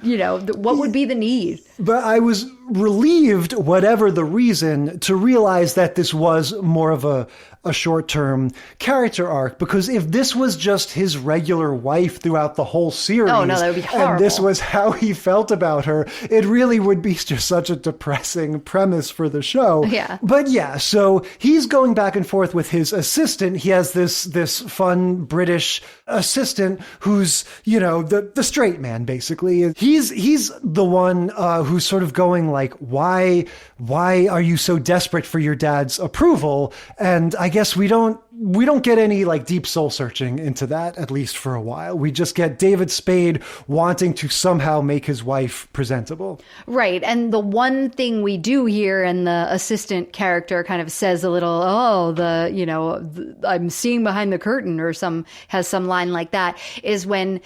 what would be the need? But I was relieved, whatever the reason, to realize that this was more of a short-term character arc, because if this was just his regular wife throughout the whole series, oh no, that would be horrible, and this was how he felt about her, it really would be just such a depressing premise for the show. Yeah. But yeah, so he's going back and forth with his assistant. He has this fun British assistant who's, the straight man, basically. He's the one who's sort of going like, why are you so desperate for your dad's approval? And I guess we don't get any like deep soul searching into that, at least for a while. We just get David Spade wanting to somehow make his wife presentable. Right. And the one thing we do here, and the assistant character kind of says a little, I'm seeing behind the curtain, or has some line like that, is when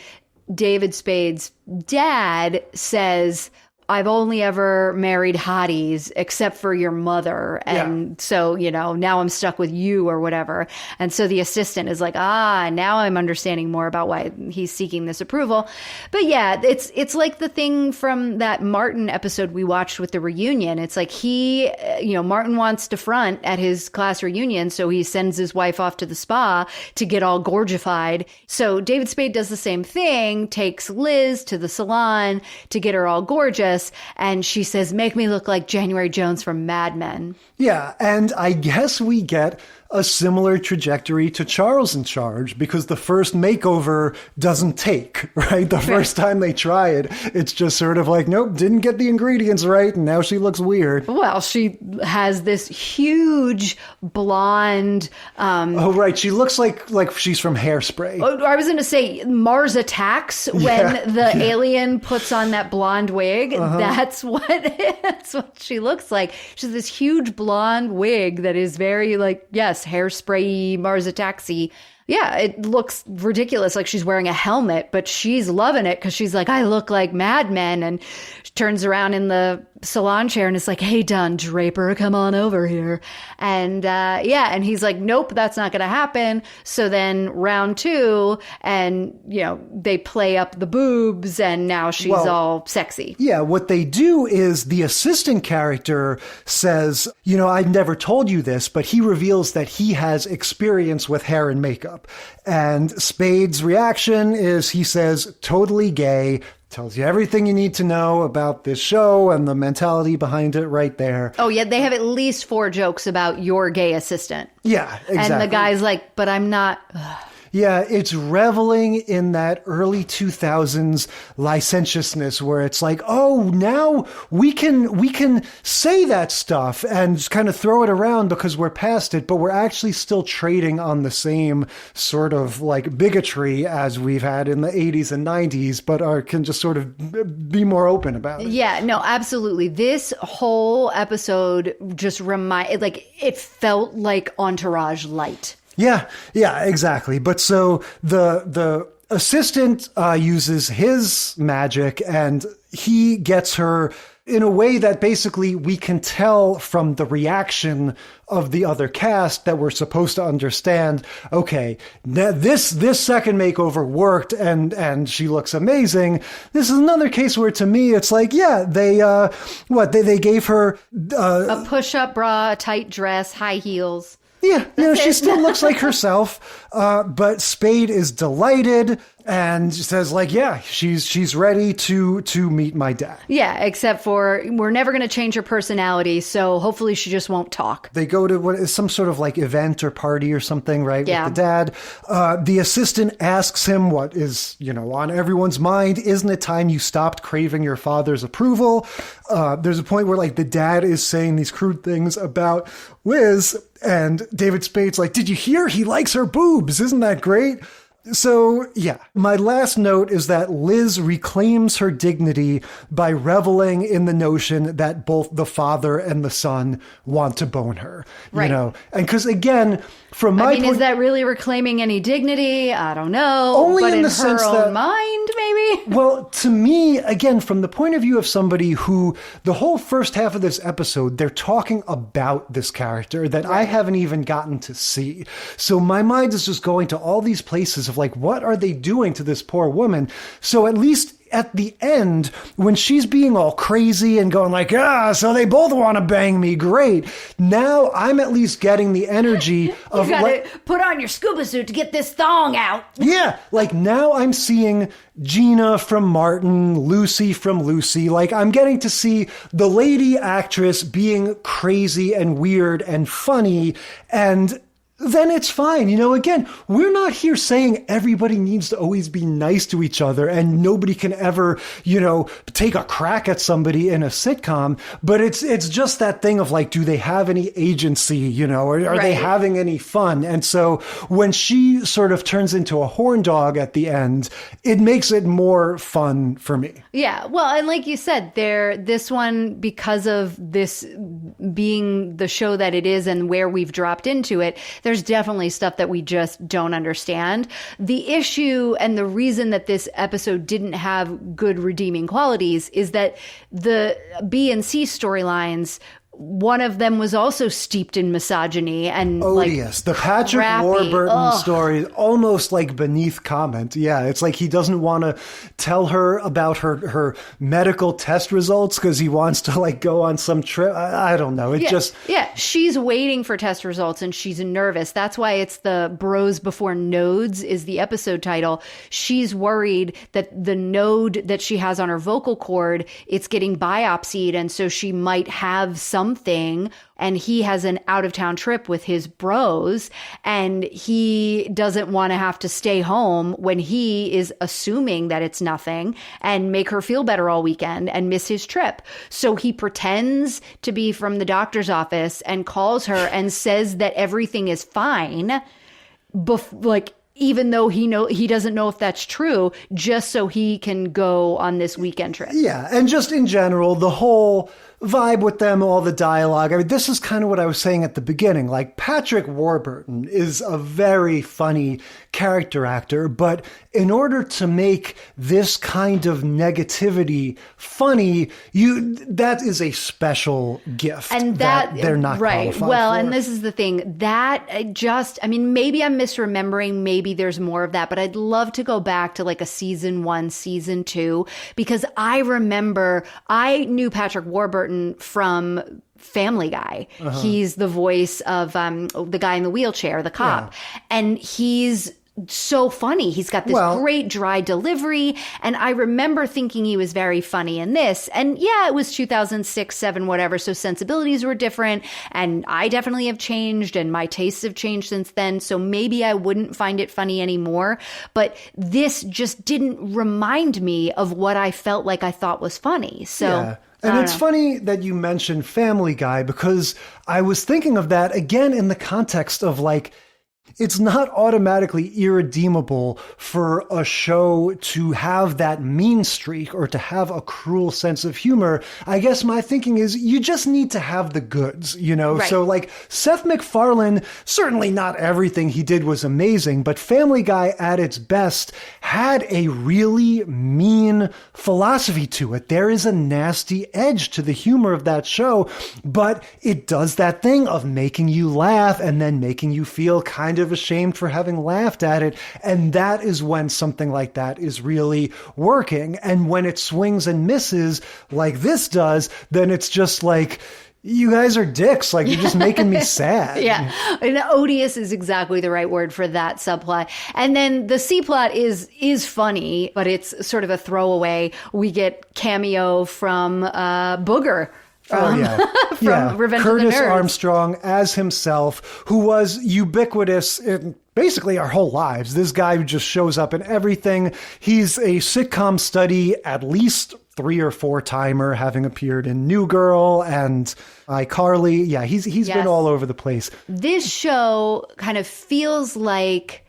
David Spade's dad says, I've only ever married hotties except for your mother. And so, now I'm stuck with you or whatever. And so the assistant is like, now I'm understanding more about why he's seeking this approval. But yeah, it's like the thing from that Martin episode we watched with the reunion. It's like Martin wants to front at his class reunion. So he sends his wife off to the spa to get all gorgified. So David Spade does the same thing, takes Liz to the salon to get her all gorgeous. And she says, make me look like January Jones from Mad Men. Yeah, and I guess we get a similar trajectory to Charles in Charge, because the first makeover doesn't take, right? The first time they try it, it's just sort of like, nope, didn't get the ingredients right, and now she looks weird. Well, she has this huge blonde... oh, right. She looks like she's from Hairspray. I was going to say Mars Attacks when the alien puts on that blonde wig. That's what she looks like. She has this huge blonde wig that is very Hairspray-y, Mars Attacks-y. Yeah, it looks ridiculous, like she's wearing a helmet, but she's loving it because she's like, I look like Mad Men. And she turns around in the salon chair and is like, hey, Don Draper, come on over here. And and he's like, nope, that's not going to happen. So then round 2, and, they play up the boobs, and now she's all sexy. Yeah, what they do is the assistant character says, I've never told you this, but he reveals that he has experience with hair and makeup. And Spade's reaction is, he says, totally gay, tells you everything you need to know about this show and the mentality behind it right there. Oh, yeah, they have at least 4 jokes about your gay assistant. Yeah, exactly. And the guy's like, but I'm not... Yeah, it's reveling in that early 2000s licentiousness where it's like, oh, now we can say that stuff and just kind of throw it around because we're past it, but we're actually still trading on the same sort of like bigotry as we've had in the 80s and 90s, but can just sort of be more open about it. Yeah, no, absolutely. This whole episode just it felt like Entourage light. Yeah, exactly. But so the assistant uses his magic, and he gets her in a way that basically we can tell from the reaction of the other cast that we're supposed to understand, okay, this second makeover worked and she looks amazing. This is another case where to me it's like, yeah, they gave her a push-up bra, a tight dress, high heels. Yeah, she still looks like herself, but Spade is delighted and says like, yeah, she's ready to meet my dad. Yeah, except for we're never going to change her personality, so hopefully she just won't talk. They go to what is some sort of like event or party or something, right? Yeah. With the dad. The assistant asks him what is, on everyone's mind. Isn't it time you stopped craving your father's approval? There's a point where like the dad is saying these crude things about Liz, and David Spade's like, did you hear? He likes her boobs. Isn't that great? So, yeah, my last note is that Liz reclaims her dignity by reveling in the notion that both the father and the son want to bone her. Right. And because, again, from my point... is that really reclaiming any dignity? I don't know. Only but in the her sense own that... mind, maybe? Well, to me, again, from the point of view of somebody who, the whole first half of this episode, they're talking about this character that I haven't even gotten to see. So my mind is just going to all these places of like, what are they doing to this poor woman? So at least at the end, when she's being all crazy and going like, so they both want to bang me, great. Now I'm at least getting the energy of... You gotta put on your scuba suit to get this thong out. Yeah, like now I'm seeing Gina from Martin, Lucy from Lucy. Like I'm getting to see the lady actress being crazy and weird and funny, and then it's fine. Again, we're not here saying everybody needs to always be nice to each other and nobody can ever, take a crack at somebody in a sitcom. But it's just that thing of like, do they have any agency, or are they having any fun? And so when she sort of turns into a horn dog at the end, it makes it more fun for me. Yeah. Well, and like you said, this one, because of this being the show that it is and where we've dropped into it, there's definitely stuff that we just don't understand. The issue and the reason that this episode didn't have good redeeming qualities is that the B and C storylines, one of them was also steeped in misogyny and odious. The Patrick Warburton story, almost like beneath comment. Yeah, it's like he doesn't want to tell her about her medical test results because he wants to like go on some trip. I don't know. She's waiting for test results and she's nervous. That's why it's the Bros Before Nodes is the episode title. She's worried that the node that she has on her vocal cord, it's getting biopsied, and so she might have some something, and he has an out-of-town trip with his bros, and he doesn't want to have to stay home when he is assuming that it's nothing and make her feel better all weekend and miss his trip. So he pretends to be from the doctor's office and calls her and says that everything is fine, even though he doesn't know if that's true, just so he can go on this weekend trip. Yeah, and just in general, the whole vibe with them, all the dialogue. I mean, this is kind of what I was saying at the beginning. Like, Patrick Warburton is a very funny character actor, but in order to make this kind of negativity funny, that is a special gift, and that they're not qualified well, for. And this is the thing that maybe I'm misremembering, maybe there's more of that, but I'd love to go back to like a season 1, season 2, because I remember I knew Patrick Warburton from Family Guy. He's the voice of the guy in the wheelchair, the cop, and he's so funny. He's got this great dry delivery, and I remember thinking he was very funny in this. And yeah, it was 2006, 7, whatever, so sensibilities were different, and I definitely have changed, and my tastes have changed since then, so maybe I wouldn't find it funny anymore. But this just didn't remind me of what I felt like I thought was funny. So yeah. And it's funny that you mentioned Family Guy, because I was thinking of that again in the context of like, it's not automatically irredeemable for a show to have that mean streak or to have a cruel sense of humor. I guess my thinking is you just need to have the goods, you know? Right. So like Seth MacFarlane, certainly not everything he did was amazing, but Family Guy at its best had a really mean philosophy to it. There is a nasty edge to the humor of that show, but it does that thing of making you laugh and then making you feel kind of ashamed for having laughed at it. And that is when something like that is really working. And when it swings and misses like this does, then it's just like, you guys are dicks. Like, you're just making me sad. Yeah. And odious is exactly the right word for that subplot. And then the C plot is funny, but it's sort of a throwaway. We get cameo from Booger. From Revenge Curtis of the Nerds. Armstrong as himself, who was ubiquitous in basically our whole lives. This guy who just shows up in everything. He's a sitcom study, at least 3 or 4 timer, having appeared in New Girl and iCarly. Yeah, he's been all over the place. This show kind of feels like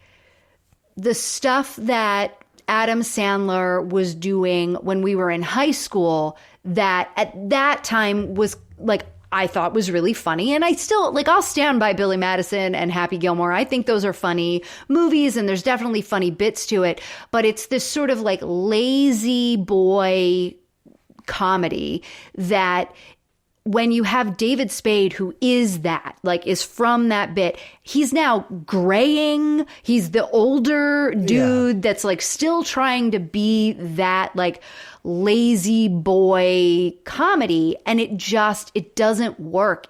the stuff that Adam Sandler was doing when we were in high school, that at that time was like, I thought was really funny. And I still, like, I'll stand by Billy Madison and Happy Gilmore. I think those are funny movies, and there's definitely funny bits to it. But it's this sort of like lazy boy comedy that, when you have David Spade, who is that, like, is from that bit, he's now graying. He's the older dude that's like still trying to be that like lazy boy comedy, and it doesn't work.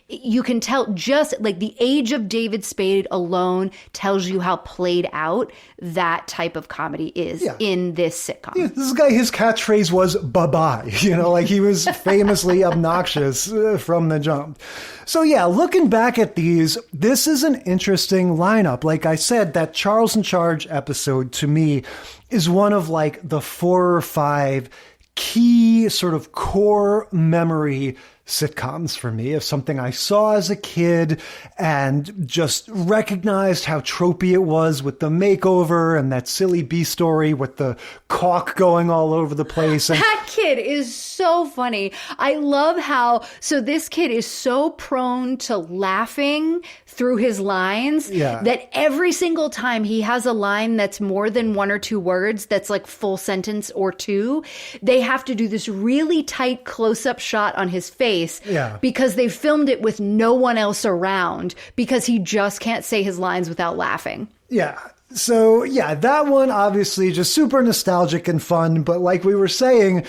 You can tell, just like the age of David Spade alone tells you how played out that type of comedy is in this sitcom. Yeah, this guy, his catchphrase was bye-bye, like he was famously obnoxious from the jump. So yeah, looking back at these, this is an interesting lineup. Like I said, that Charles in Charge episode to me is one of like the 4 or 5 key sort of core memory sitcoms for me, of something I saw as a kid and just recognized how tropey it was with the makeover and that silly B story with the caulk going all over the place. And that kid is so funny. I love how, so this kid is so prone to laughing through his lines that every single time he has a line that's more than 1 or 2 words, that's like full sentence or 2, they have to do this really tight close-up shot on his face. Because they filmed it with no one else around, because he just can't say his lines without laughing. Yeah. So yeah, that one obviously just super nostalgic and fun. But like we were saying,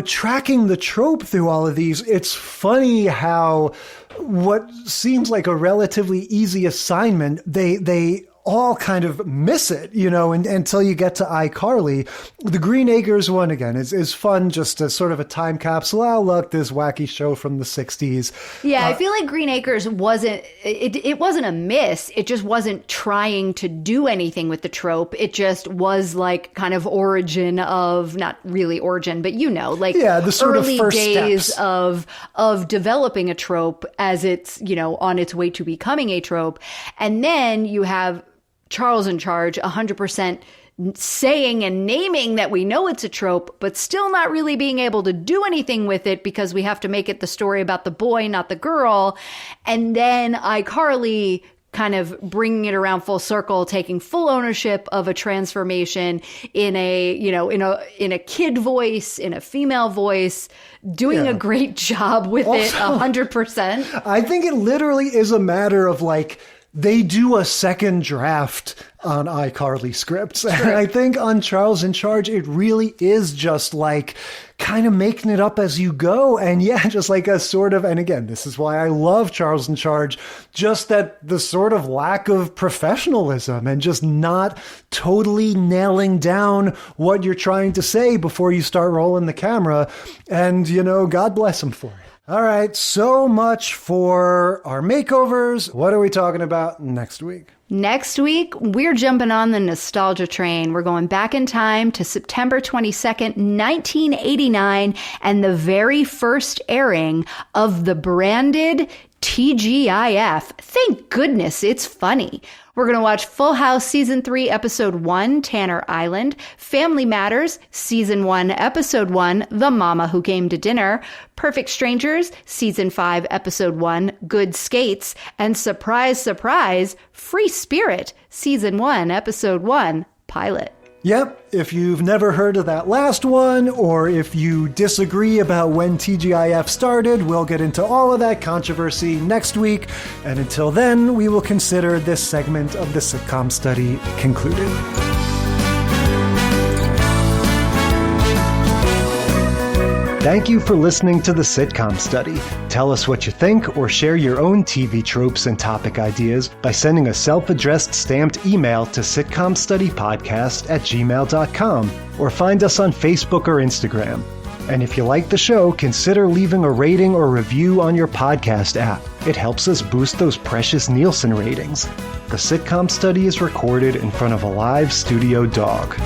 tracking the trope through all of these, it's funny how what seems like a relatively easy assignment, they all kind of miss it, until you get to iCarly. The Green Acres one, again, is fun, just as sort of a time capsule. Oh, look, this wacky show from the 60s. Yeah, I feel like Green Acres wasn't a miss. It just wasn't trying to do anything with the trope. It just was like kind of origin of, not really origin, but the sort early of first days steps of developing a trope as it's, on its way to becoming a trope. And then you have Charles in Charge 100% saying and naming that we know it's a trope, but still not really being able to do anything with it because we have to make it the story about the boy, not the girl. And then iCarly kind of bringing it around full circle, taking full ownership of a transformation in a kid voice, in a female voice, doing a great job with it 100%. I think it literally is a matter of they do a second draft on iCarly scripts. Sure. And I think on Charles in Charge, it really is just kind of making it up as you go. And just a sort of, and again, this is why I love Charles in Charge, just that the sort of lack of professionalism and just not totally nailing down what you're trying to say before you start rolling the camera. And, God bless him for it. All right, so much for our makeovers. What are we talking about next week? Next week, we're jumping on the nostalgia train. We're going back in time to September 22nd, 1989, and the very first airing of the branded TGIF. Thank goodness it's funny. We're going to watch Full House Season 3, Episode 1, Tanner Island, Family Matters, Season 1, Episode 1, The Mama Who Came to Dinner, Perfect Strangers, Season 5, Episode 1, Good Skates, and surprise, surprise, Free Spirit, Season 1, Episode 1, Pilot. Yep, if you've never heard of that last one, or if you disagree about when TGIF started, we'll get into all of that controversy next week. And until then, we will consider this segment of the sitcom study concluded. Thank you for listening to the Sitcom Study. Tell us what you think or share your own TV tropes and topic ideas by sending a self-addressed stamped email to sitcomstudypodcast@gmail.com or find us on Facebook or Instagram. And if you like the show, consider leaving a rating or review on your podcast app. It helps us boost those precious Nielsen ratings. The Sitcom Study is recorded in front of a live studio dog.